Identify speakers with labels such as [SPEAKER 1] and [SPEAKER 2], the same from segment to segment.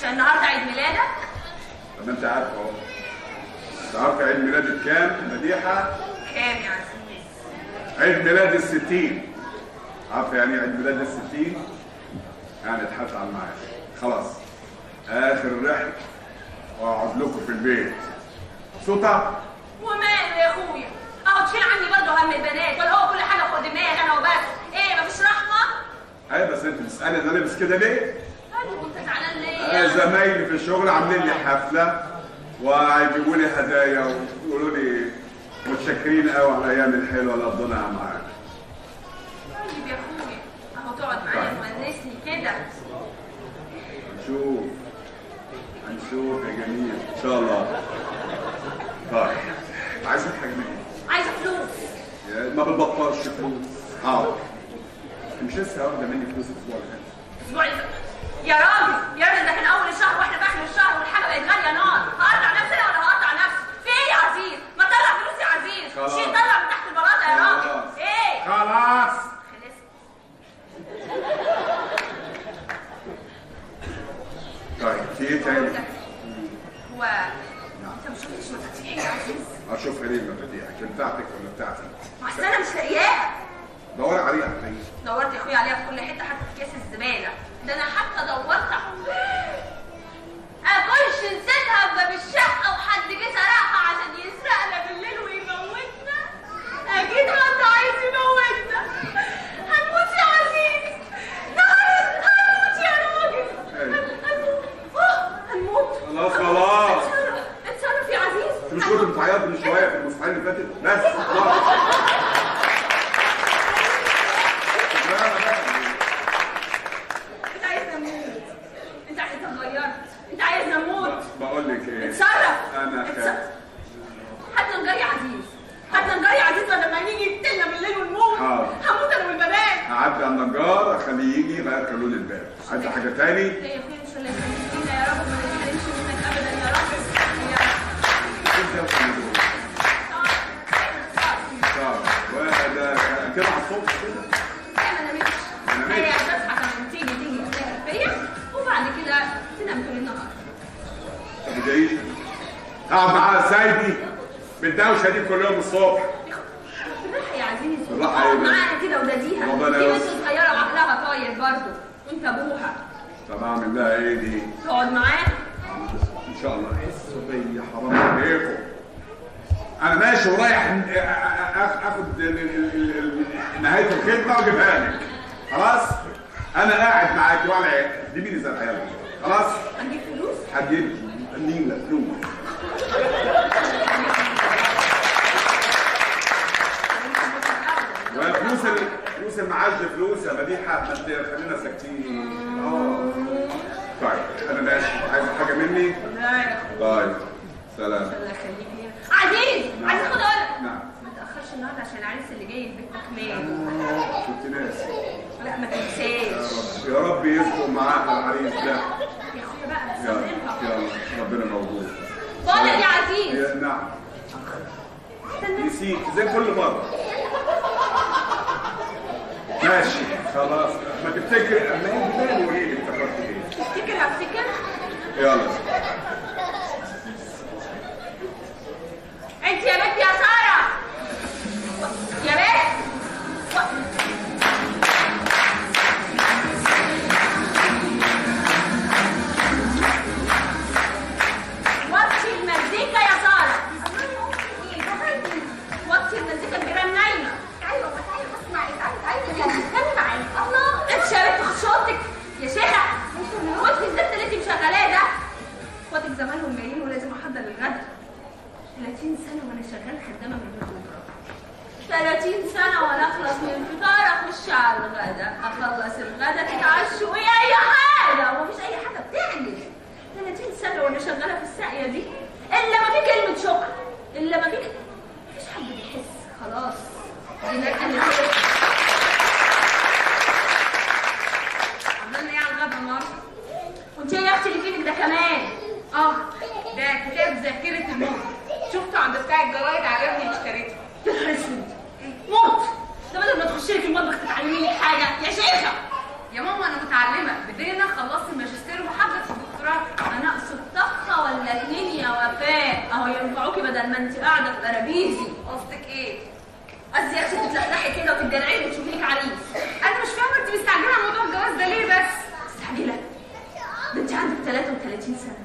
[SPEAKER 1] عشان النهارده عيد ميلادك؟
[SPEAKER 2] طب ما انت عارفه اهو. انت عارفه عيد ميلادك كام مديحه؟
[SPEAKER 1] كام يا عزيز؟
[SPEAKER 2] عيد ميلاد ال60. عارفه يعني عيد ميلاد ال60؟ يعني اتحط على المعاش. خلاص اخر رحله واقعد لكم في البيت. مبسوطه؟
[SPEAKER 1] وماله يا اخويا؟ اهو تشيل عني برضه هم البنات، ولا هو كل حاجه فوق دماغي انا وبس؟ ايه مفيش رحمه؟
[SPEAKER 2] ايوه بس انت بتسالني انا لابس كده ليه؟
[SPEAKER 1] انا كنت زعلان ليه؟
[SPEAKER 2] انا زمايلي في الشغل عاملين لي حفله وهيجيبوا لي هدايا ويقولوا لي متشكرين قوي على الايام الحلوه اللي قضيناها معاك.
[SPEAKER 1] طيب يا اخويا اهو تقعد معايا تونسني كده.
[SPEAKER 2] هنشوف يا جميل ان شاء الله. طيب عايز حاجه مني؟
[SPEAKER 1] عايزه فلوس.
[SPEAKER 2] ما بتبطلش فلوس. حاضر. مش لسه واخده مني فلوس الاسبوع اللي فات؟
[SPEAKER 1] الاسبوع اللي فات؟ يا راجل يا راجل، ده كان اول الشهر واحنا في اخر الشهر والحاجه بقت غاليه نار. هقطع نفسي انا ولا هقطع نفسي؟ في ايه يا عزيز؟ ما تطلع فلوس يا عزيز.
[SPEAKER 2] خلاص.
[SPEAKER 1] شيل طلع من تحت البلاطه يا راجل. ايه؟
[SPEAKER 2] خلاص.
[SPEAKER 1] خلصت.
[SPEAKER 2] طيب في ايه تاني؟
[SPEAKER 1] هو انت ما شفتش مفاتيحي يا عزيز؟
[SPEAKER 2] اشوف ليه مفاتيحك بتاعتك ولا بتاعتي؟
[SPEAKER 1] ما اصل انا مش لاقياها.
[SPEAKER 2] دور عليها هتلاقيها.
[SPEAKER 1] دورت يا اخويا عليها في كل حته، حتى في كيس الزباله. ده انا حتى دورت اكونش نسيتها في باب الشقه وحد جه سرقها عشان يسرقنا بالليل ويموتنا. اكيد حد عايز يموتنا. هنموت يا عزيز. هنموت يا راجل. هنموت.
[SPEAKER 2] خلاص.
[SPEAKER 1] اتصرف يا عزيز.
[SPEAKER 2] مش كنت بتعيط من شويه في المصحف اللي فاتت؟ بس خلاص.
[SPEAKER 1] انت عايز نموت. انت عايز اتغيرت. انت عايز نموت.
[SPEAKER 2] بقول لك ايه؟
[SPEAKER 1] اتصرف.
[SPEAKER 2] انا خايف.
[SPEAKER 1] حتى نجار يا عزيز. حتى نجار يا عزيز، لما يجي يقتلنا بالليل ونموت.
[SPEAKER 2] حاضر.
[SPEAKER 1] هموت انا والبنات.
[SPEAKER 2] هعدي على النجار اخليه يجي يغير كالون الباب. عايزه حاجه تاني؟
[SPEAKER 1] لا يا اخويا ان شاء الله يخليك يا رب، ما نتحرمش منك ابدا يا رب.
[SPEAKER 2] وده كده على الصبح كده؟
[SPEAKER 1] لا ما نامتش. هي تصحى عشان تيجي تسهر فيا وبعد كده تنام طول النهار.
[SPEAKER 2] طب ما جايش اقعد معاها سايبي بالدوشه دي كل يوم الصبح.
[SPEAKER 1] بالراحه يا عزيز.
[SPEAKER 2] بالراحه
[SPEAKER 1] اقعد
[SPEAKER 2] ايه؟
[SPEAKER 1] معاها كده وداديها.
[SPEAKER 2] ربنا
[SPEAKER 1] دي بنت
[SPEAKER 2] يستر.
[SPEAKER 1] صغيره وعقلها طاير برضه وانت ابوها.
[SPEAKER 2] طب اعمل لها ايه دي؟
[SPEAKER 1] تقعد معاها.
[SPEAKER 2] ان شاء الله. الصبيه حرام عليكم. انا ماشي ورايح اخد نهايه الخدمه واجيبها لك. خلاص؟ انا قاعد معاك ولا دي مين زي العيال؟ خلاص؟
[SPEAKER 1] هنجيب فلوس؟
[SPEAKER 2] هتجيب نيله فلوس. فلوس المعاش فلوس يا مديحه. ما خلينا ساكتين. طيب انا ماشي. عايز حاجه مني؟
[SPEAKER 1] لا يا اخويا.
[SPEAKER 2] طيب سلام.
[SPEAKER 1] الله يخليك لينا. عزيز عايز اخد اقولك.
[SPEAKER 2] نعم.
[SPEAKER 1] ما تاخرش النهارده عشان العريس اللي جاي البيت مكمل.
[SPEAKER 2] كنت ناسي.
[SPEAKER 1] لا ما تنساش.
[SPEAKER 2] يا رب يسكن معانا العريس ده.
[SPEAKER 1] يا اخويا بقى
[SPEAKER 2] يلا
[SPEAKER 1] سلمها.
[SPEAKER 2] يلا ربنا موجود.
[SPEAKER 1] بقول لك يا عزيز.
[SPEAKER 2] نعم. نسيت زي كل مره. ماشي خلاص. ما تفتكر اما يجي بالي قولي لي افتكرت ايه.
[SPEAKER 1] تفتكر هفتكر.
[SPEAKER 2] يلا.
[SPEAKER 1] انت يا بنت يا ساره. يا بنت. وطي المزيكا يا ساره. وطي المزيكا الجيران نايمه.
[SPEAKER 3] ايوه بس عايزه اسمع عايزه اتكلم معاك.
[SPEAKER 1] الله انت يا بنت خش اوضتك يا شيخه. وطي الزفت اللي انت مشغلاه ده. اخواتك زمانهم جايين ولازم احضر الغدا. 30 سنه وانا شغال خدامه من بكره. 30 سنه وانا اخلص من الفطار اخش على الغدا، اخلص الغدا تتعشوا ايه اي حاجه ومفيش اي حاجه بتعمل. 30 سنه وانا شغاله في الساقيه دي الا ما في كلمه شكر، الا ما في مفيش حد بيحس. خلاص دماغ اللي عملنا ايه على الغدا النهارده؟ وانت ايه يا اختي اللي في ايدك ده كمان؟ ده كتاب ذاكره الموت. شفته عند بتاع الجرايد عجبني اشتريته. يا نهار اسود موت. ده بدل ما تخشي لي في المطبخ تتعلمي لي حاجه يا شيخه.
[SPEAKER 4] يا ماما انا متعلمه بدينا خلصت الماجستير وحضرت في الدكتوراه.
[SPEAKER 1] اهو ينفعوكي بدل ما انت قاعده في قرابيزي.
[SPEAKER 3] قصدك ايه؟
[SPEAKER 1] قصدي يا اختي تتلحلحي كده وتتجرعي وتشوفي لك عريس.
[SPEAKER 3] انا مش فاهمه انت مستعجله على موضوع الجواز ده ليه بس؟
[SPEAKER 1] مستعجله؟ ده انت عندك 33 سنه.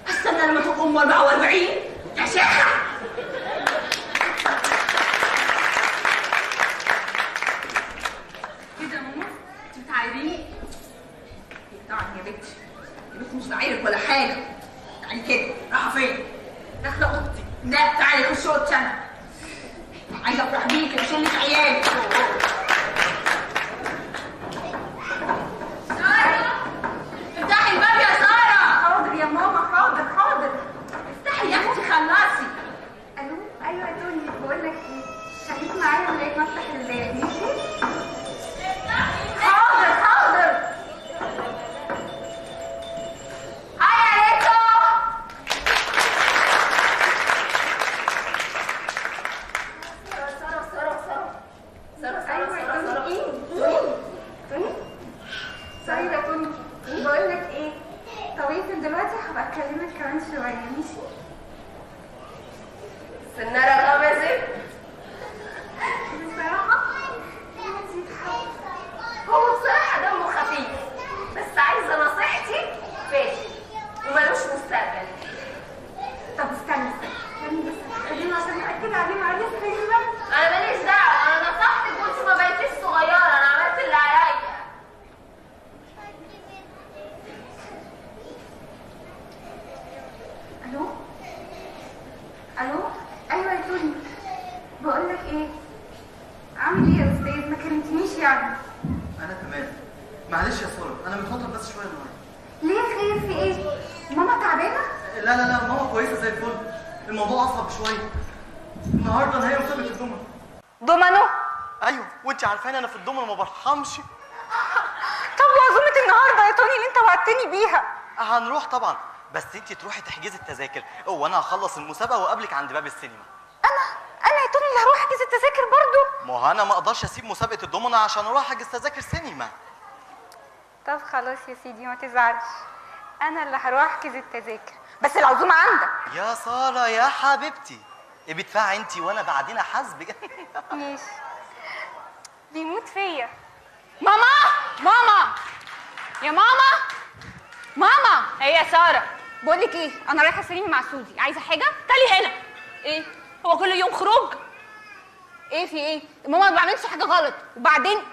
[SPEAKER 1] هستنى لما تبقى ام 44 يا شيخه.
[SPEAKER 3] كده يا ماما انت بتعايريني؟
[SPEAKER 1] طبعا يا بنتي، يا بنتي مش بعيرك ولا حاجه. تعالي كده، رايحه فين؟ داخله اوضتي. لا تعالي خشي اوضتي انا. عايزه افرح بيكي واشيل لك عيالك. ساره، افتحي الباب يا ساره.
[SPEAKER 3] حاضر يا ماما، حاضر.
[SPEAKER 1] افتحي يا اختي خلصي.
[SPEAKER 3] الو، ايوه يا توني، بقول لك ايه، خليك معايا لغايه ما افتح الباب ماشي؟ حاضر. هاي يا ريتو. سوري يا توني، بقول لك ايه، طويل دلوقتي هبقى اكلمك كمان شويه ماشي؟
[SPEAKER 1] سنارة غمزت.
[SPEAKER 3] بصراحه
[SPEAKER 1] هو بصراحة دمه خفيف، بس عايزة نصيحتي فاشل وملوش مستقبل.
[SPEAKER 3] طب استني بس خلينا عشان نأكد عليه معلش كلمة.
[SPEAKER 1] أنا ماليش دعوة، أنا نصحتك وأنت ما بقيتيش صغيرة، أنا عملت اللي عليا.
[SPEAKER 3] الو ايوه يا توني، بقول لك ايه، عامل ايه يا استاذ؟ ما كلمتنيش يعني.
[SPEAKER 4] انا تمام. معلش يا ساره، انا متوتر بس شويه النهارده.
[SPEAKER 3] ليه خير في ايه؟ ماما تعبانه؟
[SPEAKER 4] لا ماما كويسه زي الفل. الموضوع اصعب شويه. النهارده هي مسابقه الدومنه.
[SPEAKER 3] دومانو؟
[SPEAKER 4] ايوه، وانت عارفاني انا في الدومنه ما برحمش.
[SPEAKER 3] طب وعزومه النهارده يا توني اللي انت وعدتني بيها؟
[SPEAKER 4] هنروح طبعا، بس انت تروحي تحجزي التذاكر وانا هخلص المسابقه واقابلك عند باب السينما.
[SPEAKER 3] انا يا توني اللي هروح احجز التذاكر برضو؟
[SPEAKER 4] ما هو انا ما اقدرش اسيب مسابقه الدومنه عشان اروح احجز تذاكر سينما.
[SPEAKER 3] طب خلاص يا سيدي ما تزعلش، انا اللي هروح احجز التذاكر، بس العزومه عندك.
[SPEAKER 4] يا ساره يا حبيبتي، بتدفعي انت وانا بعدين احاسبك.
[SPEAKER 3] ماشي. بيموت فيا.
[SPEAKER 5] ماما يا ماما هي ساره.
[SPEAKER 3] بقول لك ايه، انا رايحه سينما مع سوزي، عايزه حاجه؟
[SPEAKER 5] تعالي هنا. ايه هو كل يوم خروج؟
[SPEAKER 3] ايه في ايه؟ ماما ما بعملش حاجه غلط، وبعدين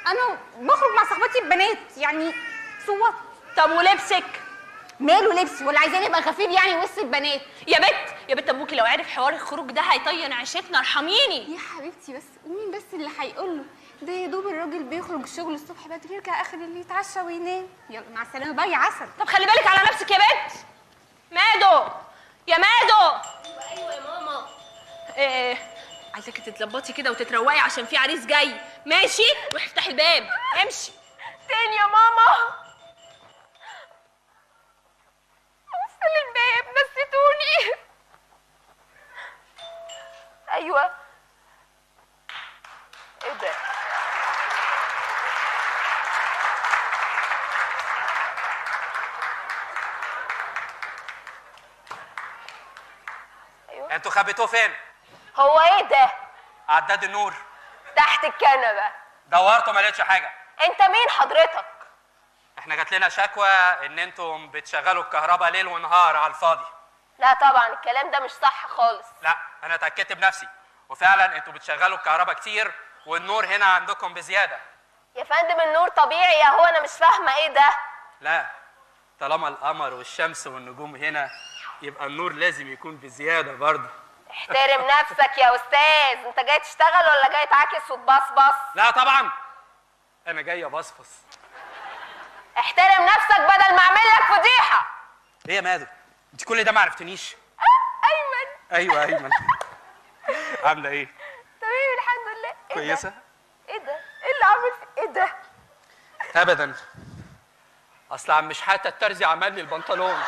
[SPEAKER 3] انا بخرج مع صاحباتي البنات يعني صوت.
[SPEAKER 5] طب ولبسك؟
[SPEAKER 3] ماله لبسي؟ ولا عايزاني ابقى خفيف يعني وسط البنات؟
[SPEAKER 5] يا بت ابوكي لو عرف حوار الخروج ده هيطين عيشتنا، ارحميني.
[SPEAKER 3] يا حبيبتي بس ومين بس اللي هيقول له؟ ده يا دوب الراجل بيخرج الشغل الصبح بدري يرجع اخر الليل يتعشى وينام. يلا مع السلامه بقى يا عسل.
[SPEAKER 5] طب خلي بالك على نفسك يا بنت. مادو يا مادو.
[SPEAKER 1] أيوة يا ماما.
[SPEAKER 5] عايزاكي تتظبطي كده وتتروقي عشان في عريس جاي. ماشي؟ روحي افتحي الباب، امشي.
[SPEAKER 1] تاني يا ماما.
[SPEAKER 3] قفل الباب، نسيتوني.
[SPEAKER 1] أيوة. إيه ده؟
[SPEAKER 6] انتوا خبيتوه فين؟
[SPEAKER 1] هو إيه ده؟
[SPEAKER 6] عداد النور.
[SPEAKER 1] تحت الكنبة.
[SPEAKER 6] دورتوا ما لقيتش حاجه.
[SPEAKER 1] أنت مين حضرتك؟
[SPEAKER 6] احنا جات لنا شكوى ان انتم بتشغلوا الكهرباء ليل ونهار على الفاضي.
[SPEAKER 1] لا طبعا الكلام ده مش صح خالص.
[SPEAKER 6] لا انا اتاكدت بنفسي، وفعلا انتوا بتشغلوا الكهرباء كتير والنور هنا عندكم بزياده.
[SPEAKER 1] يا فندم النور طبيعي يا هو، أنا مش فاهمة إيه ده؟
[SPEAKER 6] لا طالما القمر والشمس والنجوم هنا يبقى النور لازم يكون بزياده برضه.
[SPEAKER 1] احترم نفسك يا أستاذ، أنت جاي تشتغل ولا جاي تعاكس وتبصبص؟
[SPEAKER 6] لا طبعا انا جاي ابصبص.
[SPEAKER 1] احترم نفسك بدل ما أعمل لك فضيحة.
[SPEAKER 6] ايه يا مادو؟ انت كل ده ما عرفتنيش؟
[SPEAKER 1] أيمن.
[SPEAKER 6] ايوه ايمن. عامله ايه؟
[SPEAKER 1] تمام الحمد لله. إيه
[SPEAKER 6] كويسه؟
[SPEAKER 1] ده؟ إيه ده؟ إيه اللي عامل في إيه ده؟
[SPEAKER 6] ابدا، اصل عم شحاته الترزي عمل لي البنطلون.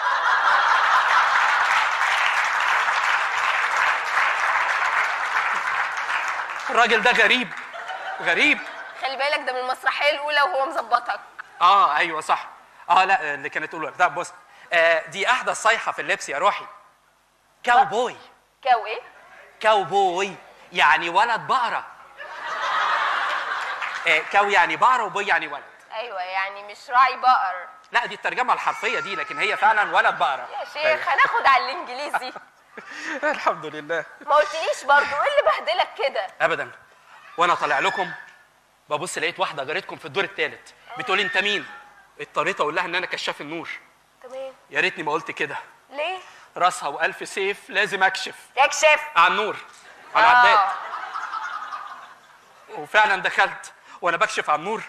[SPEAKER 6] الراجل ده غريب.
[SPEAKER 1] خلي بالك ده من المسرحية الأولى وهو مظبطك.
[SPEAKER 6] ايوه صح. لا اللي كانت تقوله. طب بص، دي احدث صيحه في اللبس يا روحي. كاوبوي.
[SPEAKER 5] كاو ايه؟
[SPEAKER 6] كاوبوي يعني ولد بقرة. كاو يعني بقرة وبوي يعني ولد.
[SPEAKER 5] ايوه يعني مش راعي بقر.
[SPEAKER 6] لا دي الترجمة الحرفية دي، لكن هي فعلا ولد بقرة.
[SPEAKER 5] يا شيخ هناخد على الانجليزي.
[SPEAKER 6] الحمد لله.
[SPEAKER 5] ما قلتليش برضه ايه اللي بهدلك كده؟
[SPEAKER 6] ابدا. وانا طالع لكم ببص لقيت واحدة جارتكم في الدور الثالث بتقول انت مين؟ اضطريت اقول لها ان انا كشاف النور.
[SPEAKER 5] تمام.
[SPEAKER 6] يا ريتني ما قلت كده.
[SPEAKER 5] ليه؟
[SPEAKER 6] راسها والف سيف لازم اكشف
[SPEAKER 5] يكشف
[SPEAKER 6] على النور على العداد. وفعلا دخلت وانا بكشف على النور،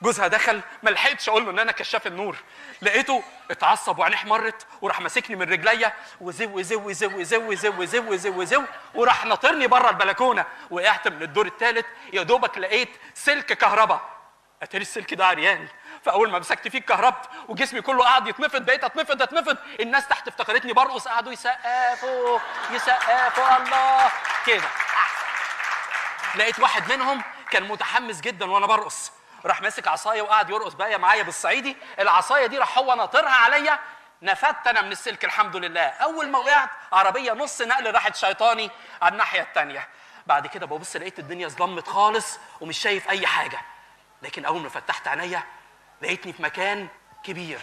[SPEAKER 6] جوزها دخل ما لحقتش اقول له ان انا كشاف النور، لقيته اتعصب وعينيه احمرت وراح ماسكني من رجليا وزو زو زو زو زو زو زو زو وراح ناطرني بره البلكونه. وقعت من الدور الثالث يا دوبك لقيت سلك كهرباء، اتاري السلك ده عريان، فاول ما مسكت فيه اتكهربت وجسمي كله قعد يتنفض، بقيت اتنفض. الناس تحت افتكرتني برقص، قعدوا يسقفوا الله كده. لقيت واحد منهم كان متحمس جدا وانا برقص، راح ماسك عصايه وقعد يرقص بقى معايا بالصعيدي. العصايه دي راح هو ناطرها عليا، نفدت انا من السلك الحمد لله. اول ما وقعت عربيه نص نقل راحت شيطاني على الناحيه الثانيه. بعد كده ببص لقيت الدنيا ظلمت خالص ومش شايف اي حاجه، لكن اول ما فتحت عينيا لقيتني في مكان كبير،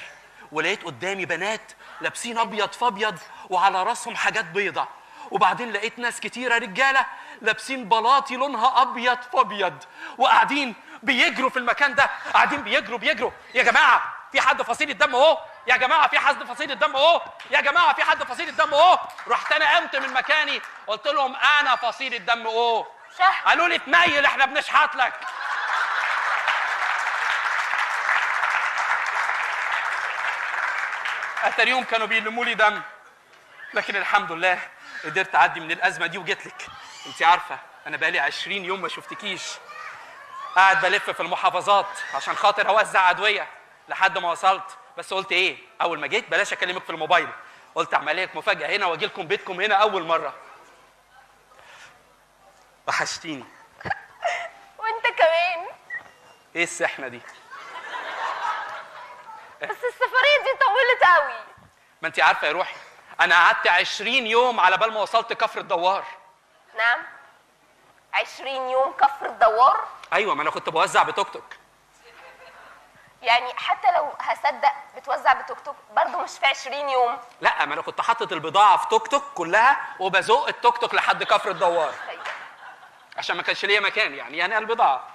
[SPEAKER 6] ولقيت قدامي بنات لابسين ابيض في ابيض وعلى راسهم حاجات بيضه، وبعدين لقيت ناس كتيره رجاله لابسين بلاطي لونها ابيض في ابيض وقاعدين بيجروا في المكان ده، قاعدين بيجروا. يا جماعه في حد فصيل الدم اهو، يا جماعه في حد فصيل الدم اهو، يا جماعه في حد فصيل الدم اهو. رحت انا قمت من مكاني قلت لهم انا فصيل الدم اهو. قالوا لي اتنيل احنا بنشحت لك. اتاريهم كانوا بيلموا لي دم، لكن الحمد لله قدرت اعدي من الازمه دي وجيت لك. انت عارفه انا بقالي 20 يوم ما شفتكيش، قاعد بلف في المحافظات عشان خاطر اوزع ادويه لحد ما وصلت. بس قلت ايه اول ما جيت بلاش اكلمك في الموبايل، قلت اعمل لك مفاجاه هنا واجي لكم بيتكم هنا اول مره. وحشتيني.
[SPEAKER 5] وانت كمان.
[SPEAKER 6] ايه السحنه دي؟
[SPEAKER 5] بس السفريه دي طولت قوي.
[SPEAKER 6] ما انت عارفه يا روحي انا قعدت 20 يوم على بال ما وصلت كفر الدوار.
[SPEAKER 5] نعم 20 يوم كفر الدوار؟
[SPEAKER 6] ايوه ما انا كنت بوزع بتوك توك.
[SPEAKER 5] يعني حتى لو هصدق بتوزع بتوك توك برضه مش في 20 يوم.
[SPEAKER 6] لا ما انا كنت حاطط البضاعه في توك توك كلها وبزق التوك توك لحد كفر الدوار عشان ما كانش ليا مكان يعني البضاعه.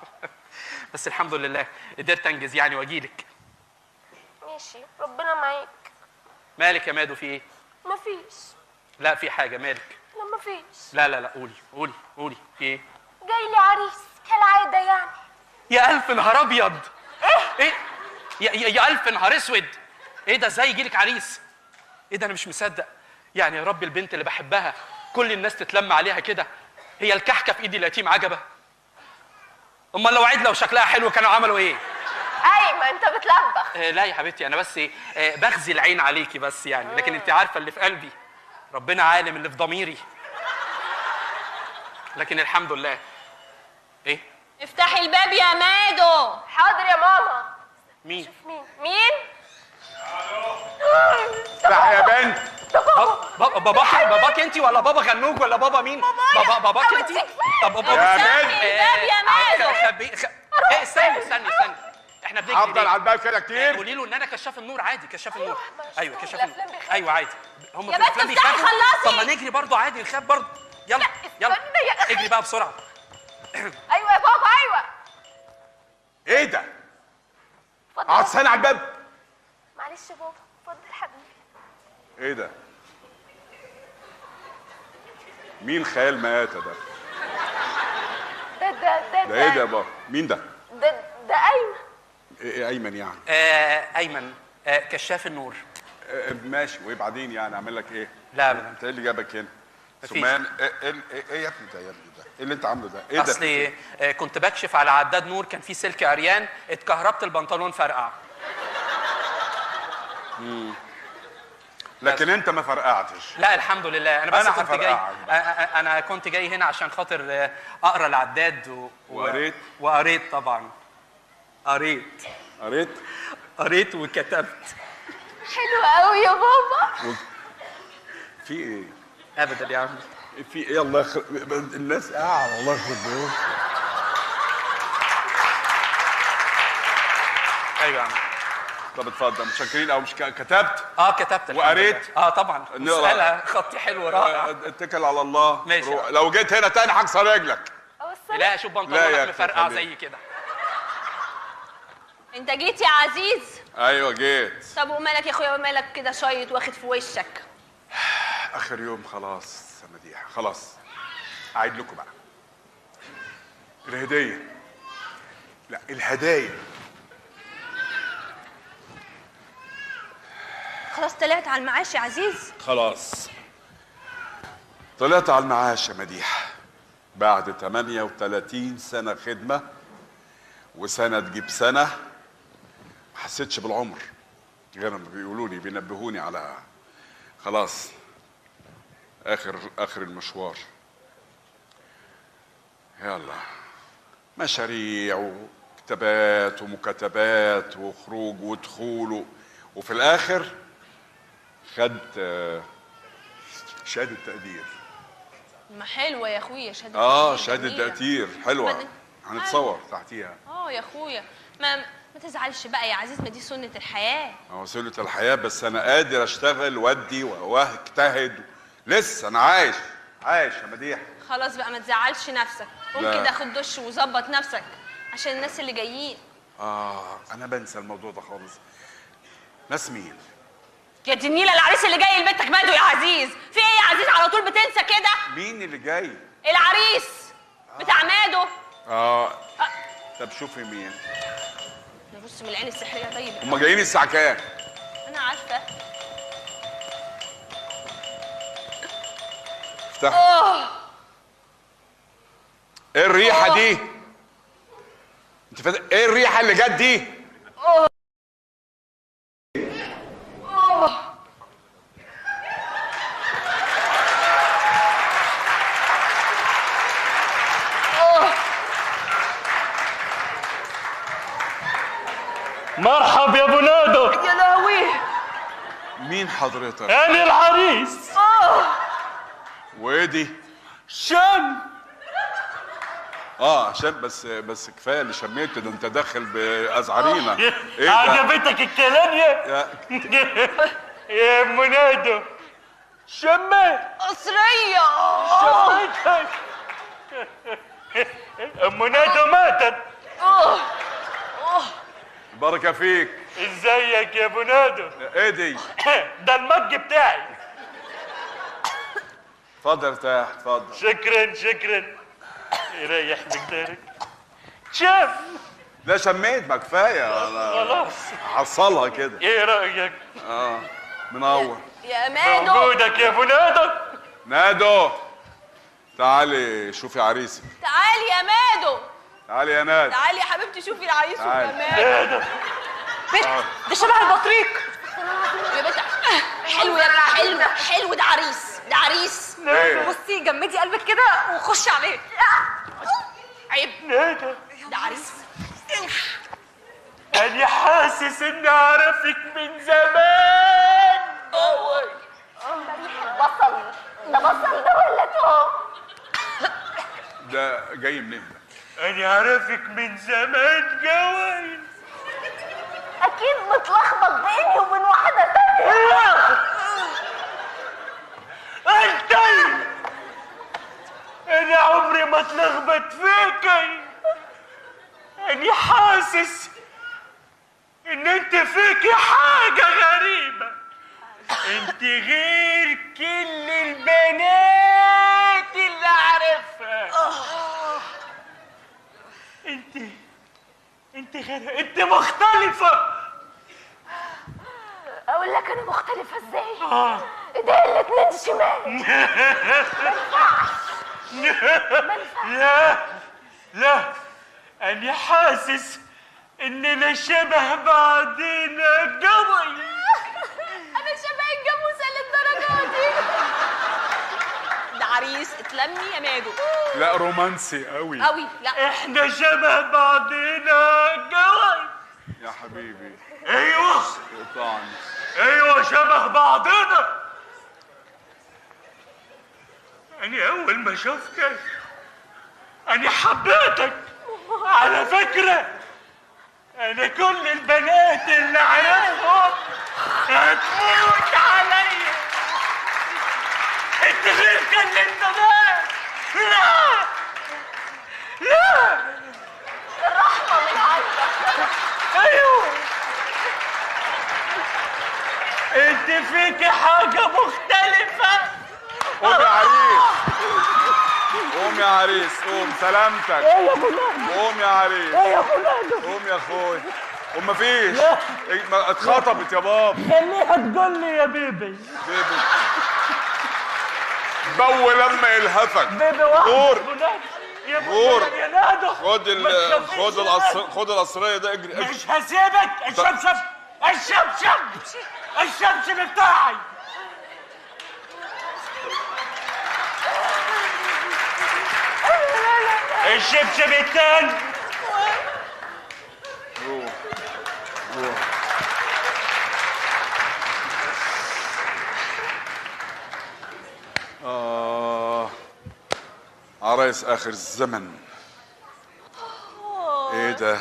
[SPEAKER 6] بس الحمد لله قدرت انجز يعني واجيلك.
[SPEAKER 5] ماشي ربنا معاك.
[SPEAKER 6] مالك يا مادو في ايه؟
[SPEAKER 5] مفيش.
[SPEAKER 6] لا في حاجه مالك؟
[SPEAKER 5] لا مفيش.
[SPEAKER 6] لا قولي في ايه؟
[SPEAKER 5] جاي لي عريس كالعاده يعني.
[SPEAKER 6] يا الف نهار ابيض. ايه يا الف نهار اسود. ايه ده ازاي يجيلك عريس؟ ايه ده انا مش مصدق. يعني يا رب البنت اللي بحبها كل الناس تتلم عليها كده، هي الكحكه في ايدي اليتيم عجبه. امال لو عدله وشكلها حلو كانوا عملوا ايه؟
[SPEAKER 5] ما انت بتلبخ.
[SPEAKER 6] لا يا حبيبتي انا بس بغزي العين عليكي بس يعني، لكن انت عارفه اللي في قلبي، ربنا عالم اللي في ضميري. لكن الحمد لله. ايه؟
[SPEAKER 5] افتحي الباب يا مادو. حاضر يا ماما.
[SPEAKER 6] مين؟
[SPEAKER 5] شوف مين؟
[SPEAKER 2] افتح يا بنت.
[SPEAKER 6] باباك انت ولا بابا غنوج ولا بابا مين؟ باباك انت؟ طب
[SPEAKER 2] يا بنت
[SPEAKER 5] الباب يا مادو.
[SPEAKER 6] ايه استني احنا بنجري
[SPEAKER 2] افضل على الباب كده كتير.
[SPEAKER 6] قولي له ان انا كشاف النور عادي، كشاف النور. ايوه كشاف النور.
[SPEAKER 5] الأفلام بيخافوا.
[SPEAKER 6] ايوه عادي. هم
[SPEAKER 5] يا
[SPEAKER 6] في
[SPEAKER 5] بنت
[SPEAKER 6] الافلام
[SPEAKER 5] افتحي
[SPEAKER 6] بيخافوا.
[SPEAKER 5] خلصي.
[SPEAKER 6] طب ما نجري برضه عادي نخاف برضه. يلا اجري بقى بسرعه.
[SPEAKER 5] ايوه يا بابا ايوه.
[SPEAKER 2] ايه ده؟
[SPEAKER 5] اتفضل.
[SPEAKER 2] عطسان على الباب.
[SPEAKER 5] معلش يا بابا اتفضل حبيبي.
[SPEAKER 2] ايه ده؟ مين خيال مآتة ده؟
[SPEAKER 5] ده
[SPEAKER 2] ايه ده يا بابا؟ مين ده؟
[SPEAKER 5] ده ايمن.
[SPEAKER 2] ايه ايمن يعني؟
[SPEAKER 6] ايمن كشاف النور.
[SPEAKER 2] ماشي وبعدين يعني اعمل لك ايه؟
[SPEAKER 6] لا ابدا.
[SPEAKER 2] انت ايه اللي جابك هنا؟
[SPEAKER 6] مفيش.
[SPEAKER 2] سمان ايه يا ابني ده ايه اللي انت عامله ده؟ ايه ده؟
[SPEAKER 6] اصلي كنت بكشف على عداد نور كان فيه سلك عريان، اتكهربت البنطلون فرقع.
[SPEAKER 2] لكن انت ما فرقعتش.
[SPEAKER 6] لا الحمد لله. انا بس
[SPEAKER 2] أنا
[SPEAKER 6] كنت جاي
[SPEAKER 2] هفرقعك.
[SPEAKER 6] انا كنت جاي هنا عشان خاطر اقرا العداد
[SPEAKER 2] وقريت؟
[SPEAKER 6] وقريت طبعا. قريت وكتبت.
[SPEAKER 5] حلو قوي يا بابا.
[SPEAKER 2] في ايه؟
[SPEAKER 6] ابدا يا عم.
[SPEAKER 2] في ايه؟ الله الناس قاعده، الله يخرب بيوت.
[SPEAKER 6] ايوه يا عم.
[SPEAKER 2] طب اتفضل. متشكرين. او مش كتبت؟
[SPEAKER 6] كتبت
[SPEAKER 2] وقريت؟
[SPEAKER 6] طبعا.
[SPEAKER 2] نقرا.
[SPEAKER 6] مسألة خطي حلو رائع.
[SPEAKER 2] اتكل على الله.
[SPEAKER 6] ماشي.
[SPEAKER 2] لو جيت هنا تاني هكسر رجلك.
[SPEAKER 6] لا شوف بنطلونك مفرقع زي كده.
[SPEAKER 5] انت جيت يا عزيز؟
[SPEAKER 2] ايوه جيت.
[SPEAKER 5] طب ومالك يا اخويا ومالك كده شايط واخد في وشك؟
[SPEAKER 2] اخر يوم خلاص يا مديحه، خلاص. اعيد لكم بقى الهديه. لا الهدايا.
[SPEAKER 5] خلاص طلعت على المعاش يا عزيز؟
[SPEAKER 2] خلاص طلعت على المعاش يا مديحه بعد 38 سنه خدمه، وسنه تجيب سنه. ما حسيتش بالعمر غير ما بيقولوا لي، بينبهوني على خلاص اخر المشوار. يلا مشاريع وكتابات ومكاتبات وخروج ودخول، وفي الاخر خدت شهاده تقدير.
[SPEAKER 5] ما حلوه يا اخويا شهاده
[SPEAKER 2] شهاده تقدير حلوه، هنتصور تحتيها.
[SPEAKER 5] يا اخويا ما تزعلش بقى يا عزيز، ما دي سنه الحياه.
[SPEAKER 2] هو سنه الحياه، بس انا قادر اشتغل وادي واجتهد. لسه انا عايش يا مديحه.
[SPEAKER 5] خلاص بقى ما تزعلش نفسك، قوم كده خد دش وظبط نفسك عشان الناس اللي جايين.
[SPEAKER 2] انا بنسى الموضوع ده خالص. ناس مين؟
[SPEAKER 5] يا دي النيله، العريس اللي جاي لبيتك ماله يا عزيز؟ في ايه يا عزيز على طول بتنسى كده؟
[SPEAKER 2] مين اللي جاي؟
[SPEAKER 5] العريس بتاع مادو.
[SPEAKER 2] طب شوفي مين.
[SPEAKER 5] نبص من العين السحريه. طيب
[SPEAKER 2] هما جايين الساعه كام؟
[SPEAKER 5] انا عارفه.
[SPEAKER 2] افتح. ايه الريحه دي؟ انت فاهم ايه الريحه اللي جت دي؟
[SPEAKER 7] مرحب يا ابو نادو.
[SPEAKER 5] يا لهوي.
[SPEAKER 2] مين حضرتك؟
[SPEAKER 7] انا العريس.
[SPEAKER 2] وايه دي؟
[SPEAKER 7] شم.
[SPEAKER 2] عشان بس كفايه اللي شميته ده، انت داخل بازعرينا. ايه ده؟
[SPEAKER 7] عجبتك الكلام يا ام نادو؟ شميت
[SPEAKER 5] قصريه.
[SPEAKER 7] شميتك. ام نادو ماتت.
[SPEAKER 2] بركه فيك.
[SPEAKER 7] ازيك يا ابو نادو؟
[SPEAKER 2] ايه دي؟
[SPEAKER 7] ده المج بتاعي.
[SPEAKER 2] اتفضل ارتاح اتفضل.
[SPEAKER 7] شكرا. يريح مقدارك. شم.
[SPEAKER 2] لا شميت، ما كفايه.
[SPEAKER 7] خلاص
[SPEAKER 2] حصلها كده.
[SPEAKER 7] ايه رايك؟
[SPEAKER 2] منور.
[SPEAKER 5] يا مادو.
[SPEAKER 7] وجودك يا ابو نادو.
[SPEAKER 2] نادو تعالي شوفي عريسك.
[SPEAKER 5] تعالي يا مادو.
[SPEAKER 2] تعالي يا نادو.
[SPEAKER 5] تعالي يا حبيبتي شوفي العريس
[SPEAKER 2] تعالي.
[SPEAKER 5] وكمان. ده شبه البطريق يا بنت. حلو يا بنت، حلو. ده عريس.
[SPEAKER 2] إيه؟
[SPEAKER 5] بصي جمدي قلبك كده وخشي عليه. عيب. ده عريس.
[SPEAKER 7] أنا حاسس إني أعرفك من زمان.
[SPEAKER 5] ده بصل ده ولا توم؟
[SPEAKER 2] ده جاي منين ده؟
[SPEAKER 7] أنا أعرفك من زمان جوي.
[SPEAKER 5] أكيد متلخبط بيني وبين واحدة تانية.
[SPEAKER 7] أنت أنا عمري ما اتلخبط فيكي. أنا حاسس إن أنت فيكي حاجة غريبة. أنت غير كل البنات اللي أعرفها. أنت مختلفة.
[SPEAKER 5] أقول لك أنا مختلفة إزاي؟ إيديا الاتنين شمال.
[SPEAKER 7] لا أنا حاسس إننا شبه بعضينا قوي.
[SPEAKER 5] أنا شبه الجاموسة للدرجة دي. ده عريس اتلمي يا مادو.
[SPEAKER 2] لا رومانسي قوي.
[SPEAKER 5] لا
[SPEAKER 7] إحنا شبه بعضينا قوي
[SPEAKER 2] يا حبيبي.
[SPEAKER 7] أيوه
[SPEAKER 2] طبعا.
[SPEAKER 7] أيوه شبه بعضنا. أنا أول ما شفتك أنا حبيتك. على فكرة أنا كل البنات اللي أعرفهم هتموت عليا. أنت غير كلمتناش. لا لا،
[SPEAKER 5] الرحمة من عندك.
[SPEAKER 7] أيوه، أنت فيك حاجة مختلفة.
[SPEAKER 2] قوم يا عريس، قوم يا عريس، قوم. سلامتك.
[SPEAKER 7] ايه يا فلان؟
[SPEAKER 2] قوم يا عريس.
[SPEAKER 7] ايه يا فلان؟
[SPEAKER 2] قوم يا اخوي. قوم. مفيش. اتخطبت يا بابا.
[SPEAKER 7] خليها تقول لي يا بيبي.
[SPEAKER 2] بيبي بو لما يلهفك.
[SPEAKER 7] بيبي واحد.
[SPEAKER 2] غور
[SPEAKER 7] يا
[SPEAKER 2] غور.
[SPEAKER 7] فلان يا نادر.
[SPEAKER 2] خد القصريه ده. اجري اجري.
[SPEAKER 7] مش هسيبك. الشبشب الشبشب الشبشب بتاعي. الشبشب التاني.
[SPEAKER 2] روح روح. عرايس اخر الزمن. ايه ده؟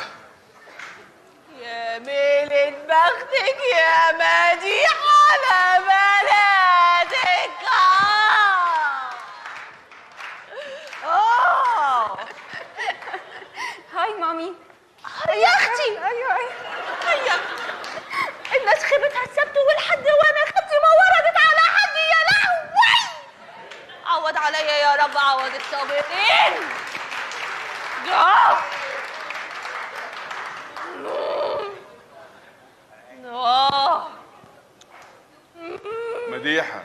[SPEAKER 5] يا ميلة بختك يا مديحة على بلدك.
[SPEAKER 3] هاي مامي.
[SPEAKER 5] يا اختي.
[SPEAKER 3] ايوه
[SPEAKER 5] هيا، الناس خيبتها السبت والحد وانا خدتي ما وردت على حد. يا لهوي، عوض عليا يا رب، عوض الصابرين.
[SPEAKER 2] مديحة،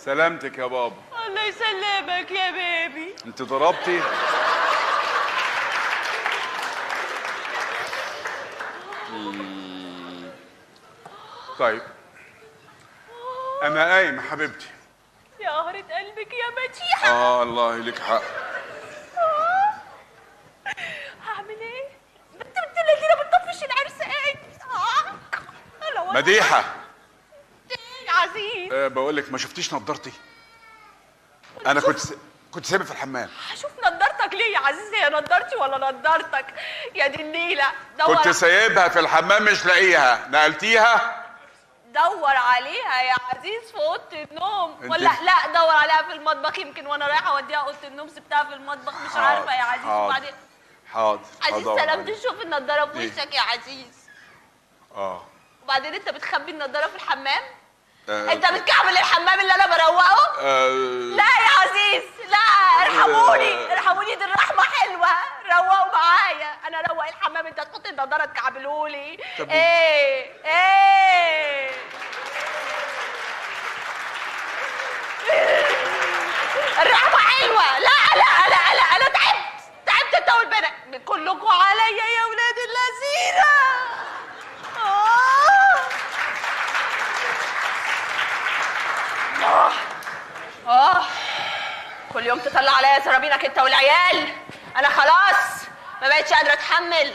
[SPEAKER 2] سلامتك يا بابا.
[SPEAKER 5] الله يسلمك يا بيبي.
[SPEAKER 2] انت ضربتي؟ طيب انا قايم حبيبتي.
[SPEAKER 5] يا قهرة قلبك يا مديحة.
[SPEAKER 2] الله لك حق.
[SPEAKER 5] هعمل ايه؟ بنت الذين بتطفش العرس. ايه
[SPEAKER 2] مديحة.
[SPEAKER 5] يا عزيز.
[SPEAKER 2] بقول لك، ما شفتيش نضارتي؟ انا كنت سايبها في الحمام.
[SPEAKER 5] هشوف نضارتك ليه يا عزيز؟ هي نضارتي ولا نضارتك؟ يا دي النيلة.
[SPEAKER 2] كنت سايبها في الحمام مش لاقيها. نقلتيها؟
[SPEAKER 5] دور عليها يا عزيز في اوضه النوم. ولا لا، دور عليها في المطبخ. يمكن وانا رايحه اوديها اوضه النوم سبتها في المطبخ. مش عارفه يا عزيز. وبعدين
[SPEAKER 2] حاضر.
[SPEAKER 5] عزيز سلامت. شوف النضاره في وشك يا عزيز. وبعدين انت بتخبي النضاره في الحمام؟ انت بتكعبل الحمام اللي انا بروقه؟ لا يا عزيز، لا. ارحموني ارحموني، دي الرحمه حلوه. روقوا معايا. انا اروق الحمام، انت تحط النضاره تكعبلولي. ايه الرحمه حلوه. لا لا لا لا، انا تعبت انت والبنات كلكم عليا يا ولاد اللذينه. كل يوم تطلع عليا سرابينك انت والعيال. انا خلاص ما بقتش قادره اتحمل.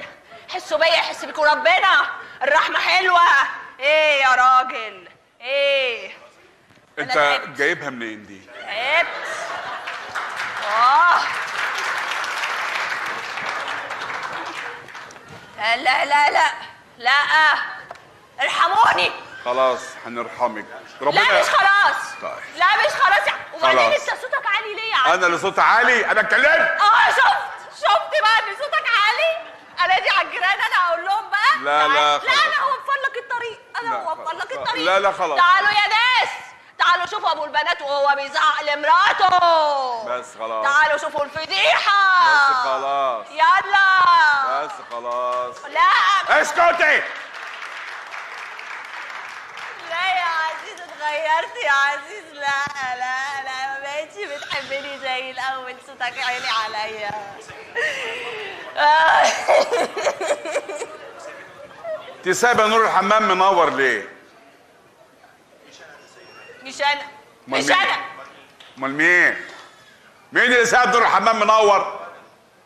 [SPEAKER 5] حسوا بيا يحس بيكم ربنا. الرحمه حلوه. ايه يا راجل؟ ايه
[SPEAKER 2] انت جايبها منين دي؟
[SPEAKER 5] تعبت. لا لا لا لا، ارحموني.
[SPEAKER 2] خلاص هنرحمك ربنا.
[SPEAKER 5] لا مش خلاص.
[SPEAKER 2] طيب.
[SPEAKER 5] لا مش خلاص. وبعدين
[SPEAKER 2] خلاص.
[SPEAKER 5] انت صوتك عالي ليه يا عم؟
[SPEAKER 2] انا اللي صوتي عالي؟ انا اتكلمت.
[SPEAKER 5] شفت بقى ان صوتك عالي. انا دي على الجيران، انا اقول لهم بقى.
[SPEAKER 2] لا لا
[SPEAKER 5] لا، انا هوفر لك الطريق. انا هوفر لك الطريق.
[SPEAKER 2] لا لا خلاص.
[SPEAKER 5] تعالوا يا ناس، تعالوا شوفوا ابو البنات وهو بيزعق لمراته.
[SPEAKER 2] بس خلاص.
[SPEAKER 5] تعالوا شوفوا الفضيحه.
[SPEAKER 2] بس خلاص.
[SPEAKER 5] يلا
[SPEAKER 2] بس خلاص.
[SPEAKER 5] لا
[SPEAKER 2] اسكتي.
[SPEAKER 5] لا يا عزيز، اتغيرت يا عزيز. لا لا لا، ما بقتش بتحبني زي الاول. صوتك عالي عليا.
[SPEAKER 2] انت سايبه نور الحمام منور ليه؟
[SPEAKER 5] مش انا. مش
[SPEAKER 2] مين؟
[SPEAKER 5] انا.
[SPEAKER 2] امال مين؟ مين اللي سايب نور الحمام منور؟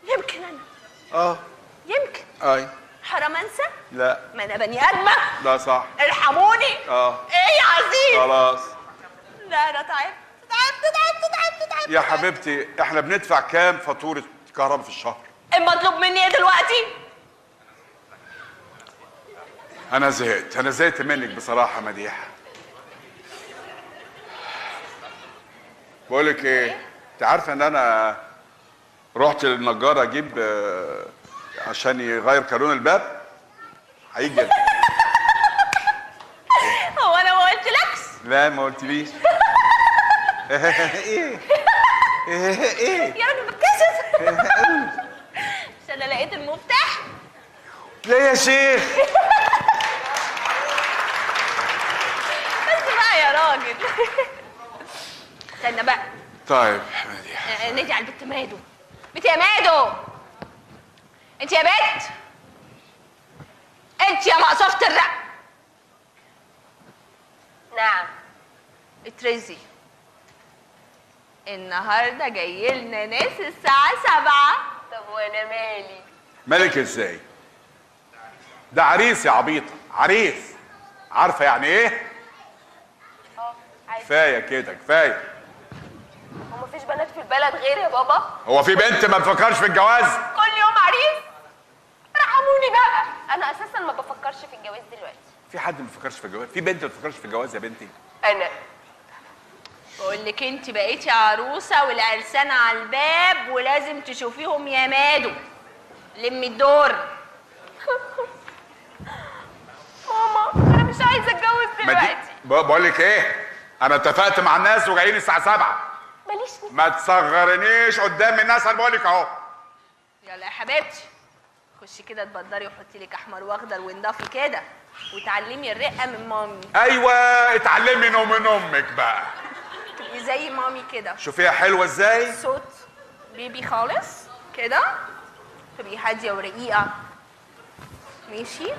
[SPEAKER 5] يمكن انا. يمكن.
[SPEAKER 2] اي.
[SPEAKER 5] حرام انسى؟
[SPEAKER 2] لا.
[SPEAKER 5] ما انا بني ادمه.
[SPEAKER 2] لا صح.
[SPEAKER 5] ارحموني. ايه يا عزيز؟
[SPEAKER 2] خلاص.
[SPEAKER 5] لا انا تعبت.
[SPEAKER 2] يا حبيبتي احنا بندفع كام فاتوره كهرباء في الشهر؟
[SPEAKER 5] المطلوب مني ايه دلوقتي؟
[SPEAKER 2] انا زهقت منك بصراحه مديحه. بقولك ايه، انت عارفه ان انا رحت للنجار اجيب عشان يغير كالون الباب؟ هيجي.
[SPEAKER 5] هو انا ما قلتلكش؟
[SPEAKER 2] لا ما قلتليش. ايه
[SPEAKER 5] يا راجل بتكسف. مش انا لقيت المفتاح؟
[SPEAKER 2] لا يا شيخ.
[SPEAKER 5] بس بقى يا راجل. استنى بقى.
[SPEAKER 2] طيب
[SPEAKER 5] نادي على البت مادو. بنت يا مادو، انت يا بنت، انت يا مقصوفة الرق. نعم اترزي، النهارده جاي لنا ناس الساعة 7. طب وانا مالي؟
[SPEAKER 2] مالك ازاي؟ ده عريس يا عبيطه، عريس. عارفه يعني ايه؟ كفايه كده كفايه.
[SPEAKER 5] هو مفيش بنات في البلد غير يا بابا؟
[SPEAKER 2] هو في بنت ما بتفكرش في الجواز؟
[SPEAKER 5] كل يوم عريس؟ ارحموني بقى، انا اساسا ما بفكرش في الجواز دلوقتي.
[SPEAKER 2] في حد ما بيفكرش في الجواز؟ في بنت ما بتفكرش في الجواز يا بنتي؟
[SPEAKER 5] انا بقول لك انت بقيتي عروسه والعرسان على الباب ولازم تشوفيهم يا مادو. لمي الدور. ماما انا مش عايزه اتجوز دلوقتي.
[SPEAKER 2] بقول لك ايه، انا اتفقت مع الناس وجايين الساعه 7.
[SPEAKER 5] ماليش
[SPEAKER 2] ما تصغرنيش قدام الناس، انا بقول لك اهو.
[SPEAKER 5] يلا يا حبيبتي خشي كده اتبدري وحطي لك احمر واخضر وانضفي كده وتعلمي الرقه من مامي.
[SPEAKER 2] ايوه اتعلمي من امك بقى.
[SPEAKER 5] تبقي زي مامي كده.
[SPEAKER 2] شوفيها حلوه ازاي؟
[SPEAKER 5] صوت بيبي خالص كده، تبقي هاديه ورقيقه. ماشي؟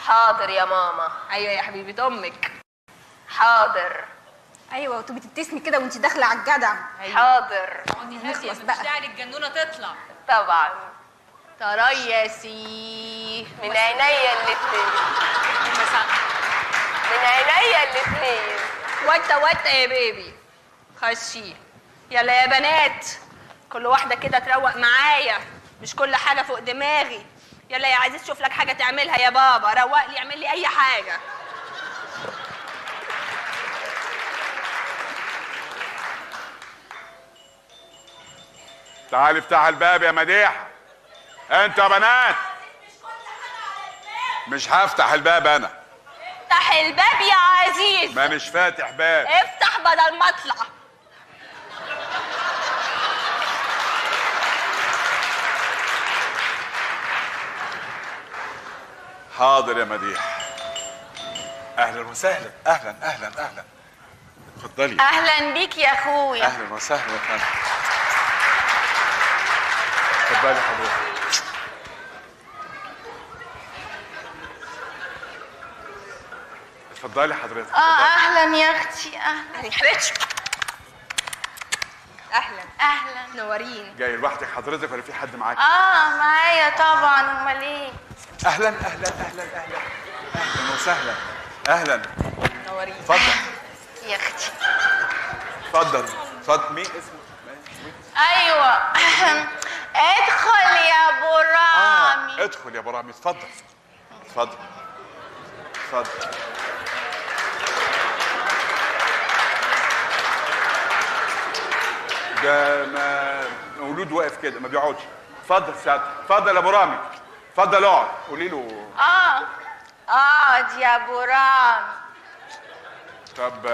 [SPEAKER 5] حاضر يا ماما. ايوه يا حبيبه امك. حاضر.
[SPEAKER 3] ايوه وتبقي تبتسمي كده وانت داخله على الجدع.
[SPEAKER 5] أيوة. حاضر.
[SPEAKER 3] نخلص بقى.
[SPEAKER 1] مش داعي للجنونه تطلع.
[SPEAKER 5] طبعا. تريسي من عينيا الاتنين. من عينيا الاتنين. وات يا بيبي. خشي. يلا يا بنات كل واحده كده تروق معايا، مش كل حاجه فوق دماغي. يلا يا عزيز شوف لك حاجه تعملها يا بابا، روق لي اعمل لي اي حاجه.
[SPEAKER 2] تعالي افتح الباب يا مديحه. انت يا بنات. مش هفتح الباب انا.
[SPEAKER 5] افتح الباب يا عزيز.
[SPEAKER 2] مانيش فاتح باب.
[SPEAKER 5] افتح بدل ما اطلع.
[SPEAKER 2] حاضر يا مديحه. اهلا وسهلا. اهلا اهلا اهلا. اتفضلي.
[SPEAKER 5] اهلا بيك يا اخويا.
[SPEAKER 2] اهلا وسهلا يا فندم. اتفضلي حضرتك. اتفضلي حضرتك.
[SPEAKER 5] اهلا يا اختي. اهلا يا حبيبتي. اهلا نورين.
[SPEAKER 2] جاي لوحدك حضرتك ولا في حد معاك؟
[SPEAKER 5] معايا طبعا، امال ايه؟
[SPEAKER 2] اهلا اهلا اهلا اهلا. اهلا وسهلا. اهلا.
[SPEAKER 5] نورين.
[SPEAKER 2] اتفضل
[SPEAKER 5] يا اختي.
[SPEAKER 2] اتفضل. مين اسمك؟
[SPEAKER 5] ايوه. ادخل يا ابو رامي.
[SPEAKER 2] ادخل يا ابو رامي. اتفضل اتفضل اتفضل. ده مولود واقف كده ما بيقعدش. اتفضل سيادتك. اتفضل يا ابو رامي. اتفضل اقعد. قولي له.
[SPEAKER 5] اقعد يا ابو رامي.
[SPEAKER 2] طب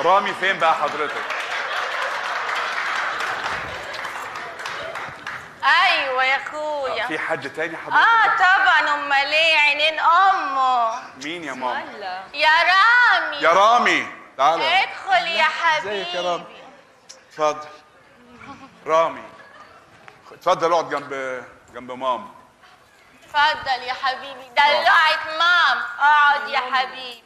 [SPEAKER 2] رامي فين بقى حضرتك؟
[SPEAKER 5] ايوه يا اخويا.
[SPEAKER 2] في حد تاني حضرتك؟
[SPEAKER 5] طبعا، امال ايه، عينين امه.
[SPEAKER 2] مين يا ماما؟
[SPEAKER 5] يا رامي.
[SPEAKER 2] يا رامي تعالى.
[SPEAKER 5] ادخل يا حبيبي.
[SPEAKER 2] ازيك يا رامي؟ اتفضل. رامي اتفضل اقعد جنب ماما.
[SPEAKER 5] اتفضل يا حبيبي. دلعت مام. اقعد يا حبيبي.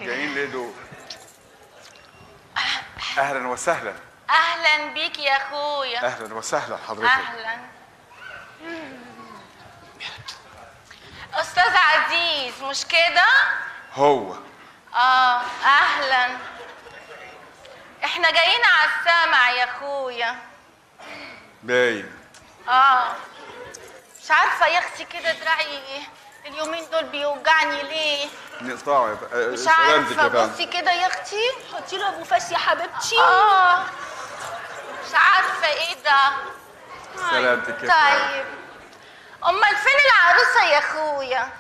[SPEAKER 2] جايين ليه دول؟ اهلا وسهلا.
[SPEAKER 5] اهلا بيك يا اخويا.
[SPEAKER 2] اهلا وسهلا حضرتك.
[SPEAKER 5] اهلا. استاذ عزيز مش كده؟
[SPEAKER 2] هو.
[SPEAKER 5] اهلا. احنا جايين على السمع يا اخويا.
[SPEAKER 2] باين.
[SPEAKER 5] مش عارفه يا اختي كده دراعي اليومين دول بيوجعني ليه؟
[SPEAKER 2] نقطعي
[SPEAKER 5] مش عارفه. بصي كده يا اختي،
[SPEAKER 1] حطي له ابو فاس يا حبيبتي.
[SPEAKER 5] مش عارفه ايه ده.
[SPEAKER 2] سلامتك يا
[SPEAKER 5] طيب امال فين العروسه يا اخويا؟